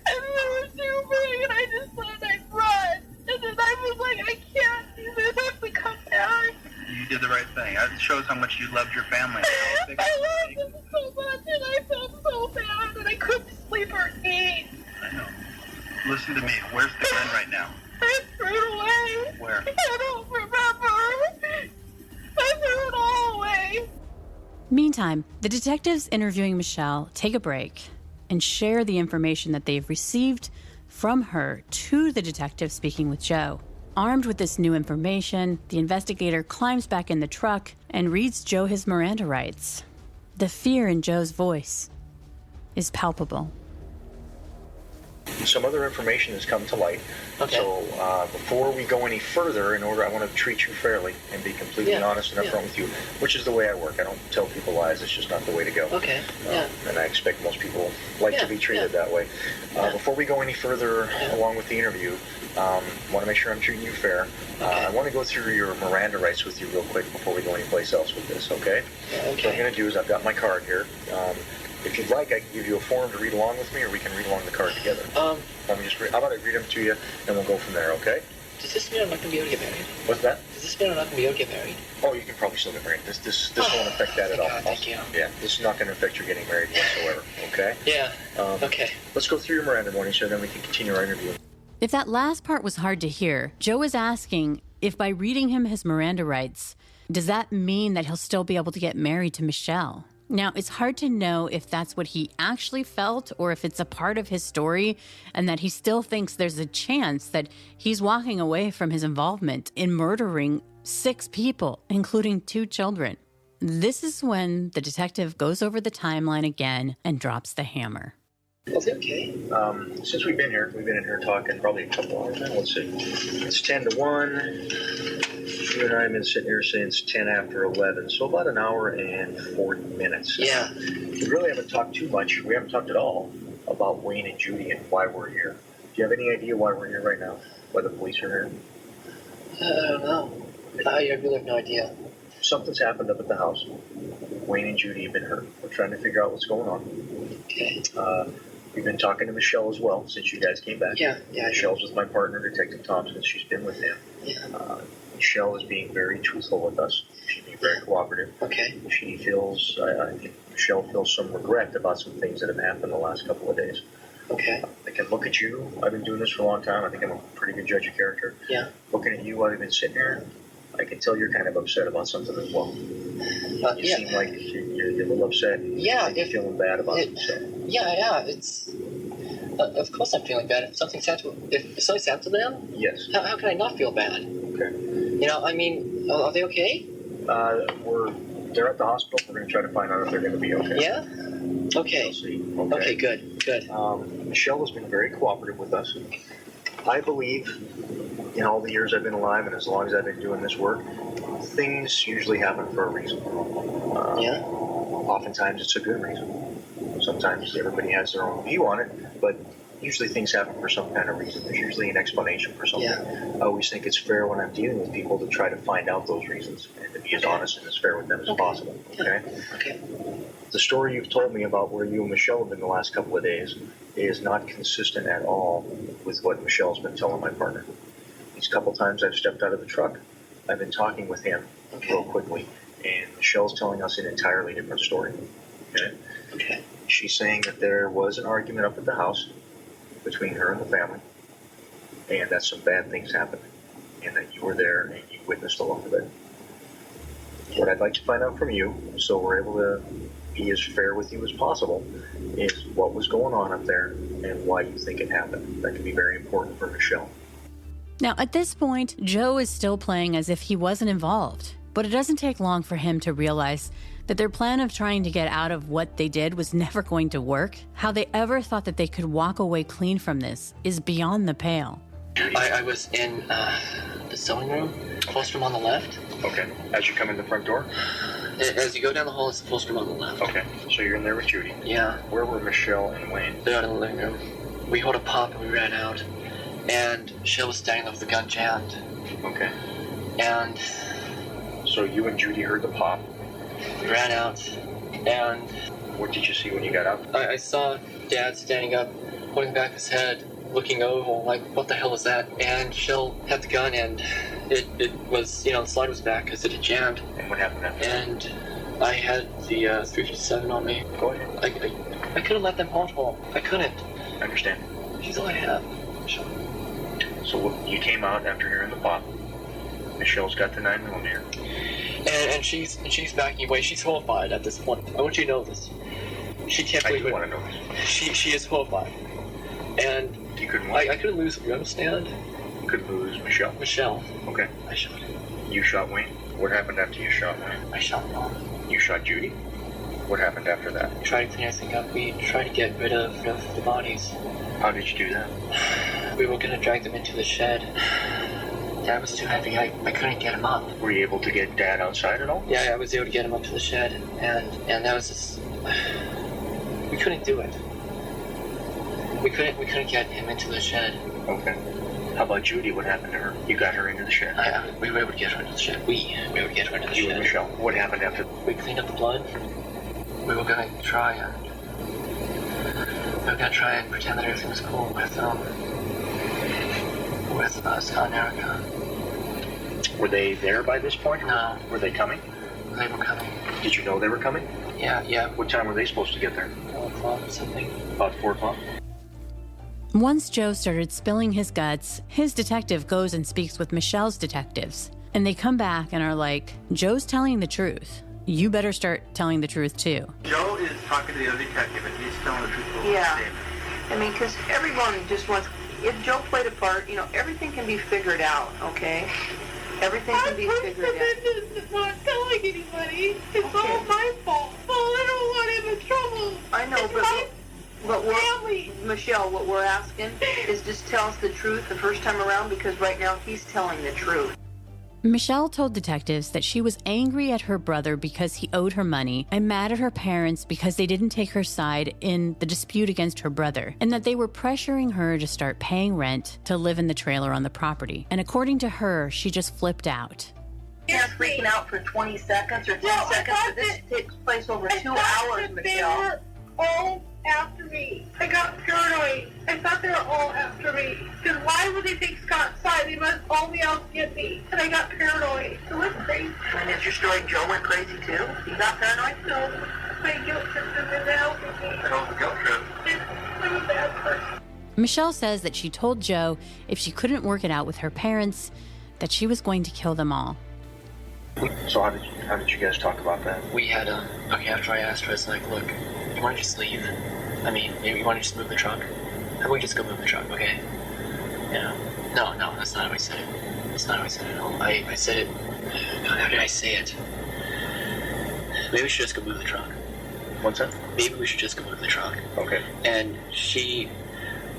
Speaker 8: And they were super, and I just thought I'd run. And then I was like, I can't do this, I have to come back.
Speaker 7: You did the right thing. It shows how much you loved your family.
Speaker 8: I loved them so much, and I felt so bad that I couldn't sleep or eat.
Speaker 7: I know. Listen to me. Where's the gun right now?
Speaker 8: I threw it away.
Speaker 7: Where?
Speaker 8: I don't remember. I threw it all away.
Speaker 1: Meantime, the detectives interviewing Michelle take a break and share the information that they've received from her to the detective speaking with Joe. Armed with this new information, the investigator climbs back in the truck and reads Joe his Miranda rights. The fear in Joe's voice is palpable.
Speaker 5: Some other information has come to light.
Speaker 6: Okay.
Speaker 5: So before we go any further, I want to treat you fairly and be completely honest and upfront with you, which is the way I work. I don't tell people lies. It's just not the way to go.
Speaker 6: Okay.
Speaker 5: And I expect most people like to be treated that way. Before we go any further along with the interview, I want to make sure I'm treating you fair. I want to go through your Miranda rights with you real quick before we go anyplace else with this, okay?
Speaker 6: Okay.
Speaker 5: What I'm going to do is I've got my card here. If you'd like, I can give you a form to read along with me, or we can read along the card together.
Speaker 6: How
Speaker 5: about I read them to you, and we'll go from there, okay?
Speaker 6: Does this mean I'm not going to be able to get married?
Speaker 5: What's that?
Speaker 6: Does this mean I'm not going to be able to get married?
Speaker 5: Oh, you can probably still get married. This won't affect that at all.
Speaker 6: God, thank you.
Speaker 5: Yeah, this is not going to affect your getting married whatsoever, okay?
Speaker 6: Yeah, okay.
Speaker 5: Let's go through your Miranda warning so then we can continue our interview.
Speaker 1: If that last part was hard to hear, Joe is asking if by reading him his Miranda rights, does that mean that he'll still be able to get married to Michelle? Now, it's hard to know if that's what he actually felt or if it's a part of his story and that he still thinks there's a chance that he's walking away from his involvement in murdering 6 people, including 2 children. This is when the detective goes over the timeline again and drops the hammer.
Speaker 6: Was it okay?
Speaker 5: Since we've been in here talking probably a couple hours now. Let's see. It's 10 to 1. You and I have been sitting here since 10 after 11, so about an hour and 40 minutes.
Speaker 6: Yeah.
Speaker 5: We really haven't talked too much. We haven't talked at all about Wayne and Judy and why we're here. Do you have any idea why we're here right now? Why the police are here?
Speaker 6: I don't know. I really have no idea.
Speaker 5: Something's happened up at the house. Wayne and Judy have been hurt. We're trying to figure out what's going on.
Speaker 6: Okay.
Speaker 5: We've been talking to Michelle as well since you guys came back.
Speaker 6: Yeah.
Speaker 5: Michelle's with my partner, Detective Thompson. She's been with him.
Speaker 6: Yeah.
Speaker 5: Michelle is being very truthful with us. She's being very cooperative.
Speaker 6: Okay.
Speaker 5: She feels, I think Michelle feels some regret about some things that have happened the last couple of days.
Speaker 6: Okay.
Speaker 5: I can look at you. I've been doing this for a long time. I think I'm a pretty good judge of character.
Speaker 6: Yeah.
Speaker 5: Looking at you while I've been sitting here, I can tell you're kind of upset about something as well. You seem like you're a little upset.
Speaker 6: Yeah.
Speaker 5: You're feeling bad about something.
Speaker 6: Yeah. It's... of course I'm feeling bad. If something's happened to them?
Speaker 5: Yes.
Speaker 6: How can I not feel bad?
Speaker 5: Okay.
Speaker 6: I mean, are they okay?
Speaker 5: They're at the hospital. We're going to try to find out if they're going to be okay.
Speaker 6: Yeah? Okay.
Speaker 5: We'll see.
Speaker 6: Okay, good.
Speaker 5: Michelle has been very cooperative with us. I believe in all the years I've been alive and as long as I've been doing this work, things usually happen for a reason.
Speaker 6: Yeah?
Speaker 5: Oftentimes it's a good reason. Sometimes everybody has their own view on it, but usually things happen for some kind of reason. There's usually an explanation for something.
Speaker 6: Yeah.
Speaker 5: I always think it's fair when I'm dealing with people to try to find out those reasons and to be as honest and as fair with them as possible. Okay?
Speaker 6: Okay.
Speaker 5: The story you've told me about where you and Michelle have been the last couple of days is not consistent at all with what Michelle's been telling my partner. These couple times I've stepped out of the truck, I've been talking with him real quickly, and Michelle's telling us an entirely different story. Okay?
Speaker 6: Okay.
Speaker 5: She's saying that there was an argument up at the house between her and the family, and that some bad things happened, and that you were there and you witnessed a lot of it. What I'd like to find out from you, so we're able to be as fair with you as possible, is what was going on up there and why you think it happened. That can be very important for Michelle.
Speaker 1: Now, at this point, Joe is still playing as if he wasn't involved, but it doesn't take long for him to realize that their plan of trying to get out of what they did was never going to work. How they ever thought that they could walk away clean from this is beyond the pale.
Speaker 6: I was in the sewing room, closed room on the left.
Speaker 5: Okay. As you come in the front door?
Speaker 6: As you go down the hall, it's the closed room on the left.
Speaker 5: Okay. So you're in there with Judy.
Speaker 6: Yeah.
Speaker 5: Where were Michelle and Wayne?
Speaker 6: They're out in the living room. We heard a pop and we ran out. And Michelle was standing there with the gun jammed.
Speaker 5: Okay.
Speaker 6: And
Speaker 5: so you and Judy heard the pop?
Speaker 6: We ran out, and
Speaker 5: what did you see when you got out?
Speaker 6: I saw Dad standing up, holding back his head, looking over, like, what the hell is that? And Michelle had the gun, and it was, the slide was back because it had jammed.
Speaker 5: And what happened after?
Speaker 6: And I had the 357 on me.
Speaker 5: Go ahead.
Speaker 6: I couldn't let them hold home. I couldn't.
Speaker 5: I understand.
Speaker 6: She's all I have.
Speaker 5: So you came out after hearing the pop. Michelle's got the 9mm.
Speaker 6: And she's backing away. She's horrified at this point. I want you to know this. She can't believe it.
Speaker 5: I do want to know this.
Speaker 6: She is horrified. And
Speaker 5: you couldn't
Speaker 6: I couldn't lose her, you understand?
Speaker 5: You couldn't lose Michelle?
Speaker 6: Michelle.
Speaker 5: Okay.
Speaker 6: I shot her.
Speaker 5: You shot Wayne? What happened after you shot Wayne?
Speaker 6: I shot Mom.
Speaker 5: You shot Judy? What happened after that?
Speaker 6: We tried to clean everything up. We tried to get rid of the bodies.
Speaker 5: How did you do that?
Speaker 6: We were going to drag them into the shed. Dad was too heavy. I couldn't get him up.
Speaker 5: Were you able to get Dad outside at all?
Speaker 6: Yeah, I was able to get him up to the shed. And that was just... We couldn't do it. We couldn't get him into the shed.
Speaker 5: Okay. How about Judy? What happened to her? You got her into the shed?
Speaker 6: We were able to get her into the shed. We were able to get her into the shed.
Speaker 5: You and Michelle. What happened after?
Speaker 6: We cleaned up the blood. We were going to try and pretend that everything was cool with with Scott and Erica.
Speaker 5: Were they there by this point?
Speaker 6: No.
Speaker 5: Were they coming?
Speaker 6: They were coming.
Speaker 5: Did you know they were coming?
Speaker 6: Yeah.
Speaker 5: What time were they supposed to get there?
Speaker 6: 4 o'clock or something.
Speaker 5: About 4 o'clock?
Speaker 1: Once Joe started spilling his guts, his detective goes and speaks with Michelle's detectives. And they come back and are like, Joe's telling the truth. You better start telling the truth too.
Speaker 7: Joe is talking to the other detective, and he's telling the truthful
Speaker 9: Yeah.
Speaker 7: statement.
Speaker 9: I mean, because everyone just wants, if Joe played a part, everything can be figured out, okay? Everything can be figured out.
Speaker 8: I'm not telling anybody. It's
Speaker 9: Okay.
Speaker 8: all my fault. Well, I don't want him in trouble.
Speaker 9: I know,
Speaker 8: It's
Speaker 9: but
Speaker 8: family.
Speaker 9: Michelle, what we're asking is just tell us the truth the first time around, because right now he's telling the truth.
Speaker 1: Michelle told detectives that she was angry at her brother because he owed her money and mad at her parents because they didn't take her side in the dispute against her brother, and that they were pressuring her to start paying rent to live in the trailer on the property. And according to her, she just flipped out.
Speaker 9: You're not freaking out for 20 seconds or 10
Speaker 8: Well, I
Speaker 9: seconds,
Speaker 8: thought
Speaker 9: but this
Speaker 8: that-
Speaker 9: takes place over
Speaker 8: I
Speaker 9: 2
Speaker 8: thought
Speaker 9: hours,
Speaker 8: that
Speaker 9: Michelle.
Speaker 8: They were all after me. I got paranoid. I thought they were all after me. Because why would they take Scott's side? They must all be out to get me. And I got paranoid. It was crazy.
Speaker 9: And is your story Joe went crazy too? You got paranoid?
Speaker 8: So my guilt trip has been helping me.
Speaker 7: How's the guilt trip?
Speaker 8: I'm a bad person.
Speaker 1: Michelle says that she told Joe if she couldn't work it out with her parents, that she was going to kill them all.
Speaker 5: So how did you guys talk about that?
Speaker 6: We had, okay, after I asked her, I was like, look, you want to just leave? I mean, maybe you want to just move the truck? How about we just go move the truck, okay? No, that's not how I said it. That's not how I said it at all. I said it, God, how did I say it? Maybe we should just go move the truck.
Speaker 5: What's that?
Speaker 6: Maybe we should just go move the truck.
Speaker 5: Okay.
Speaker 6: And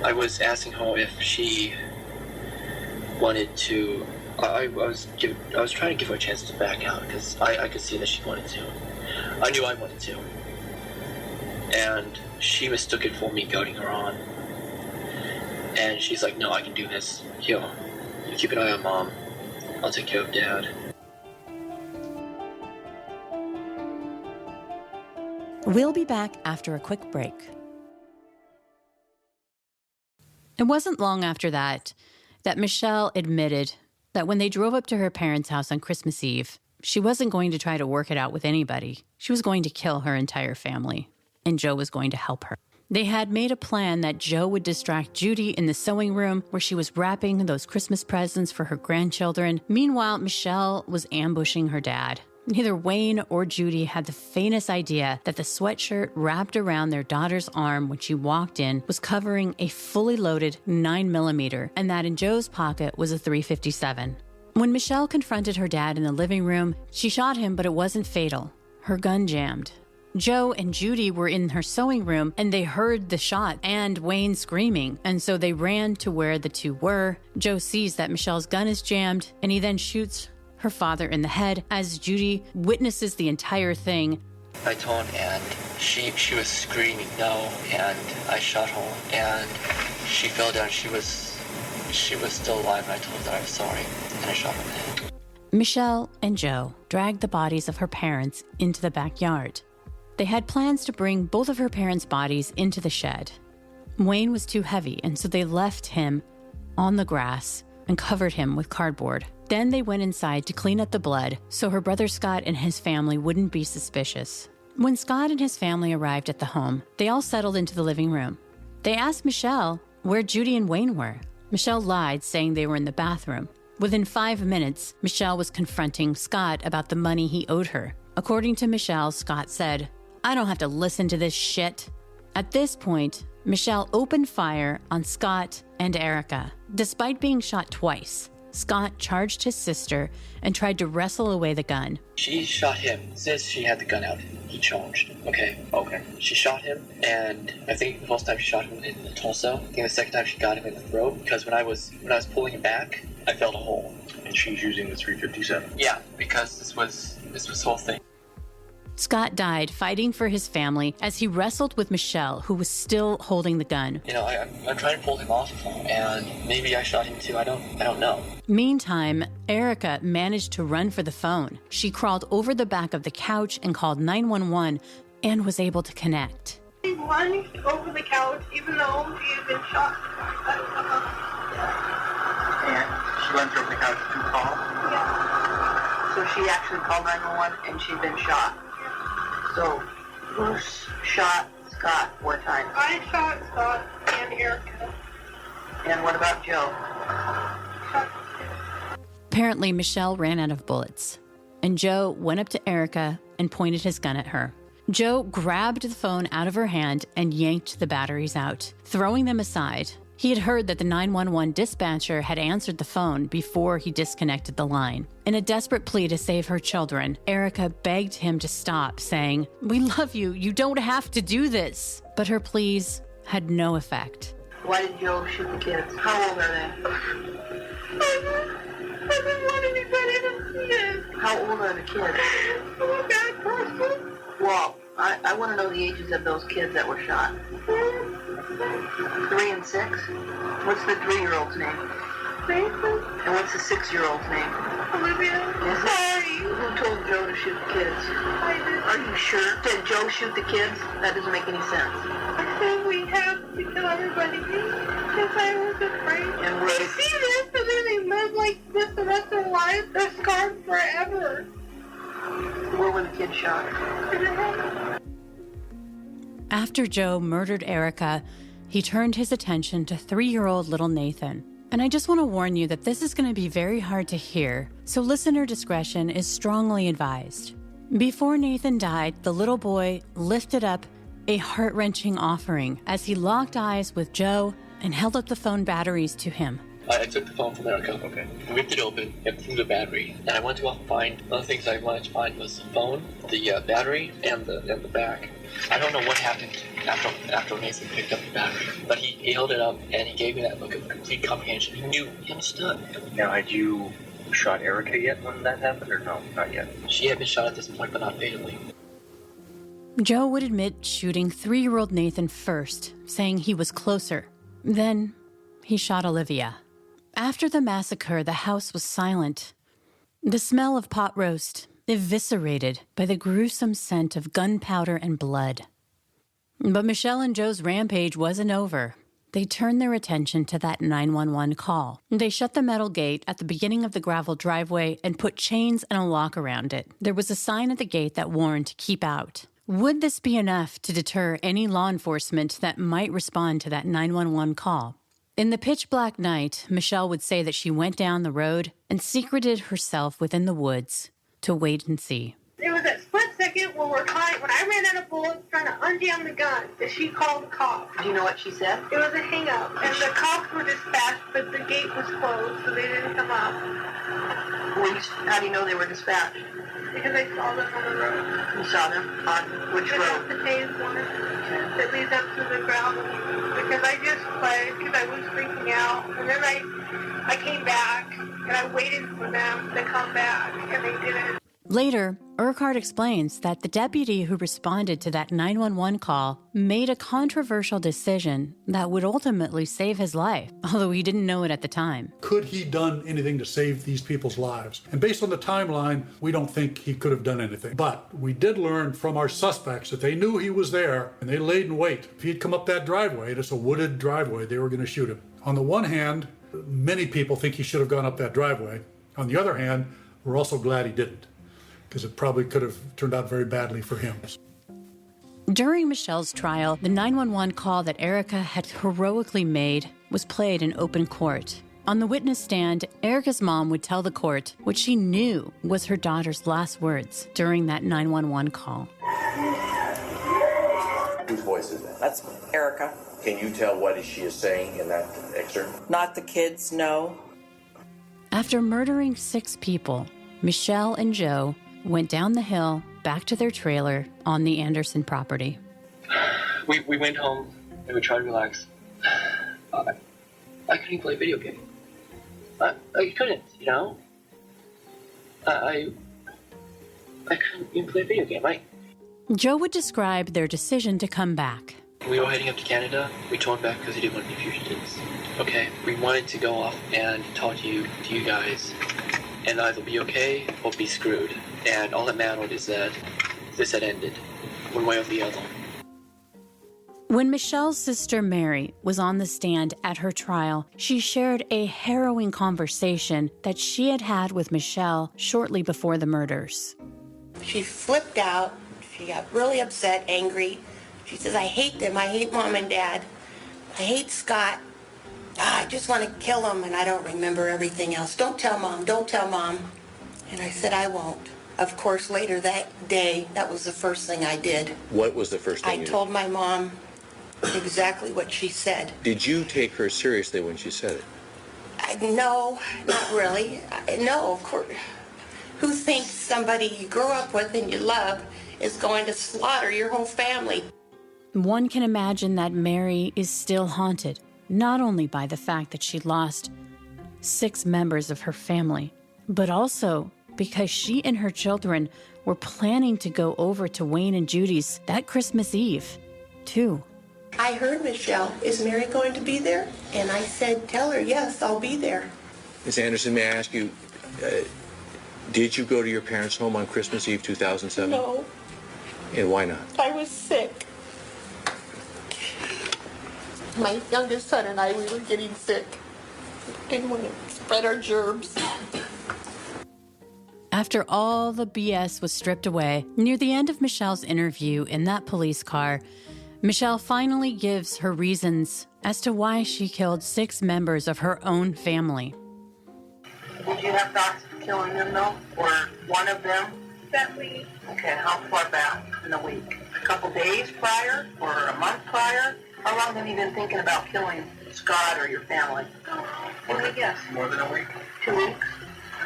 Speaker 6: I was asking her if she wanted to, I was trying to give her a chance to back out, because I could see that she wanted to. I knew I wanted to. And she mistook it for me goading her on. And she's like, no, I can do this. Here, you keep an eye on Mom. I'll take care of Dad.
Speaker 1: We'll be back after a quick break. It wasn't long after that Michelle admitted that when they drove up to her parents' house on Christmas Eve, she wasn't going to try to work it out with anybody. She was going to kill her entire family, and Joe was going to help her. They had made a plan that Joe would distract Judy in the sewing room where she was wrapping those Christmas presents for her grandchildren. Meanwhile, Michelle was ambushing her dad. Neither Wayne or Judy had the faintest idea that the sweatshirt wrapped around their daughter's arm when she walked in was covering a fully loaded 9mm, and that in Joe's pocket was a .357. When Michelle confronted her dad in the living room, she shot him, but it wasn't fatal. Her gun jammed. Joe and Judy were in her sewing room, and they heard the shot and Wayne screaming, and so they ran to where the two were. Joe sees that Michelle's gun is jammed, and he then shoots her father in the head as Judy witnesses the entire thing.
Speaker 6: I told her, and she was screaming no, and I shot her, and she fell down. She was still alive, and I told her that I was sorry, and I shot her in the head.
Speaker 1: Michelle and Joe dragged the bodies of her parents into the backyard. They had plans to bring both of her parents' bodies into the shed. Wayne was too heavy, and so they left him on the grass and covered him with cardboard. Then they went inside to clean up the blood so her brother Scott and his family wouldn't be suspicious. When Scott and his family arrived at the home, they all settled into the living room. They asked Michelle where Judy and Wayne were. Michelle lied, saying they were in the bathroom. Within 5 minutes, Michelle was confronting Scott about the money he owed her. According to Michelle, Scott said, "I don't have to listen to this shit." At this point, Michelle opened fire on Scott and Erica. Despite being shot twice, Scott charged his sister and tried to wrestle away the gun.
Speaker 6: She shot him. Since she had the gun out, he charged. Okay. She shot him, and I think the first time she shot him in the torso. I think the second time she got him in the throat, because when I was pulling him back, I felt a hole.
Speaker 5: And she's using the .357.
Speaker 6: Yeah, because this was the whole thing.
Speaker 1: Scott died fighting for his family as he wrestled with Michelle, who was still holding the gun.
Speaker 6: I'm trying to pull him off of her, and maybe I shot him too. I don't know.
Speaker 1: Meantime, Erica managed to run for the phone. She crawled over the back of the couch and called 911 and was able to connect.
Speaker 8: He lunged over the couch even though he had been shot.
Speaker 7: Glenn Germany has 2 calls.
Speaker 8: Yeah.
Speaker 9: So she actually called 911 and she'd been shot. So who shot Scott what time?
Speaker 8: I shot Scott and Erica.
Speaker 9: And what about Joe?
Speaker 1: Apparently, Michelle ran out of bullets, and Joe went up to Erica and pointed his gun at her. Joe grabbed the phone out of her hand and yanked the batteries out, throwing them aside. He had heard that the 911 dispatcher had answered the phone before he disconnected the line. In a desperate plea to save her children, Erica begged him to stop, saying, "We love you. You don't have to do this." But her pleas had no effect.
Speaker 9: Why did Joe shoot the kids? How old are they?
Speaker 8: I didn't want anybody to see it.
Speaker 9: How old are the kids?
Speaker 8: I'm a bad person.
Speaker 9: Well, I want to know the ages of those kids that were shot. 3 and 6? What's the 3-year-old's name?
Speaker 8: Nathan.
Speaker 9: And what's the 6-year-old's name?
Speaker 8: Olivia.
Speaker 9: Is it?
Speaker 8: Sorry.
Speaker 9: Who told Joe to shoot the kids?
Speaker 8: I did.
Speaker 9: Are you sure? Did Joe shoot the kids? That doesn't make any sense.
Speaker 8: I said we have to kill everybody because I was afraid.
Speaker 9: And
Speaker 8: They see this and then they live like this the rest of their life. They're scarred forever.
Speaker 9: where were the kids shot?
Speaker 1: After Joe murdered Erica, he turned his attention to 3-year-old little Nathan. And I just want to warn you that this is going to be very hard to hear, so listener discretion is strongly advised. Before Nathan died, the little boy lifted up a heart-wrenching offering as he locked eyes with Joe and held up the phone batteries to him.
Speaker 6: I took the phone from Erica, ripped it open, and threw the battery. And I went to find, one of the things I wanted to find was the phone, the battery, and the back. I don't know what happened after Nathan picked up the battery, but he held it up and he gave me that look of complete comprehension. He knew, he understood.
Speaker 5: Now, had you shot Erica yet when that happened, or no, not yet?
Speaker 6: She had been shot at this point, but not fatally.
Speaker 1: Joe would admit shooting 3-year-old Nathan first, saying he was closer. Then he shot Olivia. After the massacre, the house was silent. The smell of pot roast, eviscerated by the gruesome scent of gunpowder and blood. But Michelle and Joe's rampage wasn't over. They turned their attention to that 911 call. They shut the metal gate at the beginning of the gravel driveway and put chains and a lock around it. There was a sign at the gate that warned to keep out. Would this be enough to deter any law enforcement that might respond to that 911 call? In the pitch-black night, Michelle would say that she went down the road and secreted herself within the woods to wait and see.
Speaker 8: It was a split second when when I ran out of bullets trying to unjam the gun, that she called the cops.
Speaker 9: Do you know what she said?
Speaker 8: It was a hang-up, and the cops were dispatched, but the gate was closed, so they didn't come up.
Speaker 9: How do you know they were dispatched?
Speaker 8: Because I saw them on the road.
Speaker 9: You saw them on which
Speaker 8: It
Speaker 9: road?
Speaker 8: was the paved one that leads up to the gravel. Because I just played, because I was freaking out. And then I came back, and I waited for them to come back, and they didn't.
Speaker 1: Later, Urquhart explains that the deputy who responded to that 911 call made a controversial decision that would ultimately save his life, although he didn't know it at the time.
Speaker 4: Could he done anything to save these people's lives? And based on the timeline, we don't think he could have done anything. But we did learn from our suspects that they knew he was there, and they laid in wait. If he'd come up that driveway, it's a wooded driveway, they were going to shoot him. On the one hand, many people think he should have gone up that driveway. On the other hand, we're also glad he didn't, because it probably could have turned out very badly for him.
Speaker 1: During Michelle's trial, the 911 call that Erica had heroically made was played in open court. On the witness stand, Erica's mom would tell the court what she knew was her daughter's last words during that 911 call.
Speaker 10: Whose voice is that?
Speaker 11: That's Erica.
Speaker 10: Can you tell what she is saying in that excerpt?
Speaker 11: Not the kids, no.
Speaker 1: After murdering 6 people, Michelle and Joe went down the hill back to their trailer on the Anderson property.
Speaker 6: We went home and we tried to relax. I couldn't even play a video game. I couldn't, you know? I couldn't even play a video game.
Speaker 1: Joe would describe their decision to come back.
Speaker 6: We were heading up to Canada. We turned back because he didn't want to be fugitives. Okay, we wanted to go off and talk to you guys, and either be okay or be screwed. And all that mattered is that this had ended, one way or the other.
Speaker 1: When Michelle's sister Mary was on the stand at her trial, she shared a harrowing conversation that she had had with Michelle shortly before the murders.
Speaker 12: She flipped out. She got really upset, angry. She says, I hate them. I hate Mom and Dad. I hate Scott. I just want to kill him, and I don't remember everything else. Don't tell Mom. Don't tell Mom. And I said, I won't. Of course, later that day, that was the first thing I did.
Speaker 10: What was the first thing
Speaker 12: I told my mom exactly what she said.
Speaker 10: Did you take her seriously when she said it?
Speaker 12: No, not really. No, of course. Who thinks somebody you grew up with and you love is going to slaughter your whole family?
Speaker 1: One can imagine that Mary is still haunted, not only by the fact that she lost 6 members of her family, but also because she and her children were planning to go over to Wayne and Judy's that Christmas Eve, too.
Speaker 12: I heard Michelle, is Mary going to be there? And I said, tell her, yes, I'll be there.
Speaker 10: Ms. Anderson, may I ask you, did you go to your parents' home on Christmas Eve 2007?
Speaker 12: No.
Speaker 10: And why not?
Speaker 12: I was sick. My youngest son and I, we were getting sick. Didn't want to spread our germs.
Speaker 1: After all the BS was stripped away, near the end of Michelle's interview in that police car, Michelle finally gives her reasons as to why she killed 6 members of her own family.
Speaker 9: Did you have thoughts of killing them, though? Or one of them?
Speaker 8: That week.
Speaker 9: Okay, how far back in the week? A couple days prior? Or a month prior? How long have you been thinking about killing Scott or your family? What do we guess?
Speaker 7: More than a week.
Speaker 9: 2 weeks?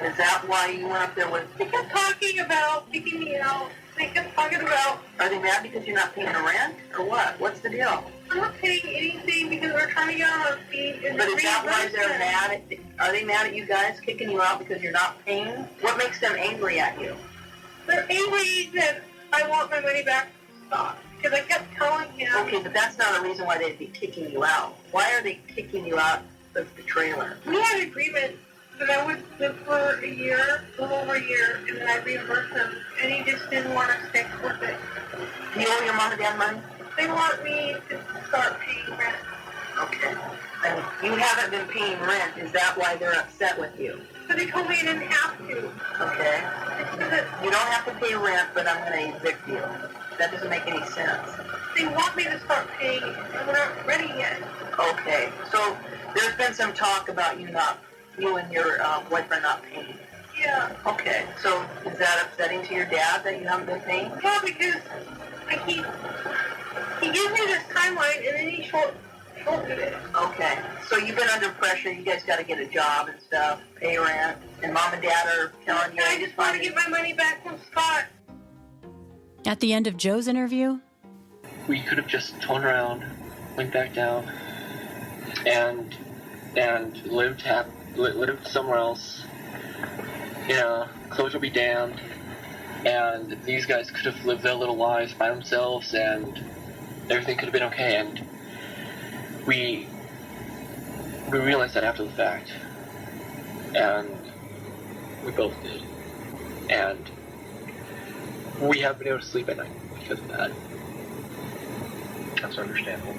Speaker 9: Is that why you went up there with...
Speaker 8: They kept talking about kicking me out. They kept talking about...
Speaker 9: Are they mad because you're not paying the rent? Or what? What's the deal?
Speaker 8: I'm not paying anything because we're trying to get on our feet. And
Speaker 9: But is that why they're mad at... Are they mad at you guys kicking you out because you're not paying? What makes them angry at you?
Speaker 8: They're angry that I want my money back from Scott. Because I kept telling him...
Speaker 9: Okay, but that's not a reason why they'd be kicking you out. Why are they kicking you out of the trailer?
Speaker 8: We had an agreement that I would live for a year, a little over a year, and then I'd reimburse him. And he just didn't want to stick with it.
Speaker 9: You owe your mom and dad money?
Speaker 8: They want me to start paying rent.
Speaker 9: Okay. And you haven't been paying rent. Is that why they're upset with you?
Speaker 8: But they told me I didn't have to.
Speaker 9: Okay. You don't have to pay rent, but I'm going to evict you. That doesn't make any sense.
Speaker 8: They want me to start paying, and we're not ready yet.
Speaker 9: Okay. So there's been some talk about you and your boyfriend not paying.
Speaker 8: Yeah.
Speaker 9: Okay. So is that upsetting to your dad that you haven't been paying?
Speaker 8: Yeah, because he gives me this timeline, and then he shortened it.
Speaker 9: Okay. So you've been under pressure. You guys got to get a job and stuff, pay rent, and mom and dad are telling you.
Speaker 8: I just want to get my money back from Scott.
Speaker 1: At the end of Joe's interview,
Speaker 6: we could have just turned around, went back down, and lived somewhere else. You know, clothes will be damned, and these guys could have lived their little lives by themselves, and everything could have been okay. And we realized that after the fact, and we both did, and we haven't been able to sleep at night because of that.
Speaker 5: That's understandable.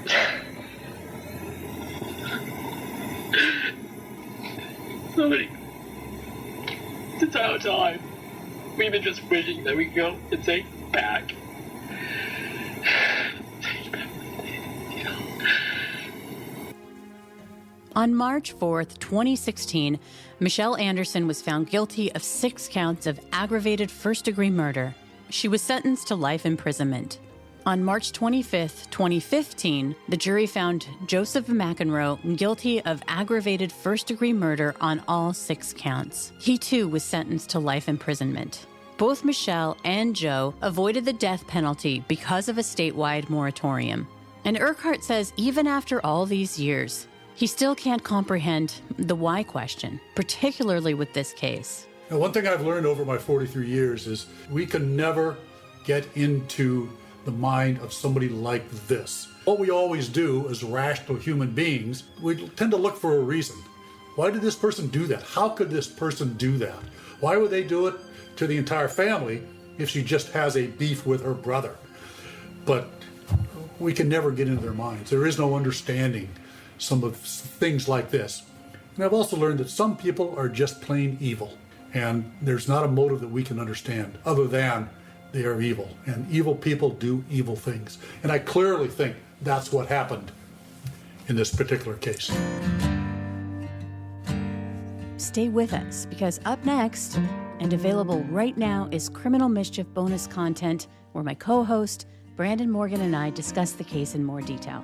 Speaker 6: Somebody, this entire time, we've been just wishing that we could go and say back.
Speaker 1: On March 4th, 2016, Michelle Anderson was found guilty of 6 counts of aggravated first-degree murder. She was sentenced to life imprisonment. On March 25th, 2015, the jury found Joseph McEnroe guilty of aggravated first-degree murder on all 6 counts. He too was sentenced to life imprisonment. Both Michelle and Joe avoided the death penalty because of a statewide moratorium. And Urquhart says even after all these years, he still can't comprehend the why question, particularly with this case.
Speaker 4: Now, one thing I've learned over my 43 years is we can never get into the mind of somebody like this. What we always do as rational human beings, we tend to look for a reason. Why did this person do that? How could this person do that? Why would they do it to the entire family if she just has a beef with her brother? But we can never get into their minds. There is no understanding some of things like this. And I've also learned that some people are just plain evil. And there's not a motive that we can understand other than they are evil. And evil people do evil things. And I clearly think that's what happened in this particular case.
Speaker 1: Stay with us, because up next, and available right now, is Criminal Mischief bonus content where my co-host, Branden Morgan, and I discuss the case in more detail.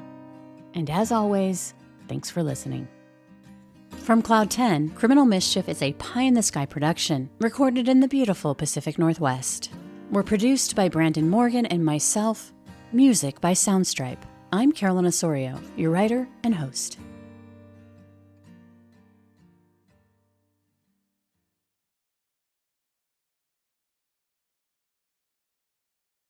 Speaker 1: And as always, thanks for listening. From Cloud 10, Criminal Mischief is a pie-in-the-sky production recorded in the beautiful Pacific Northwest. We're produced by Branden Morgan and myself, music by Soundstripe. I'm Carolyn Osorio, your writer and host.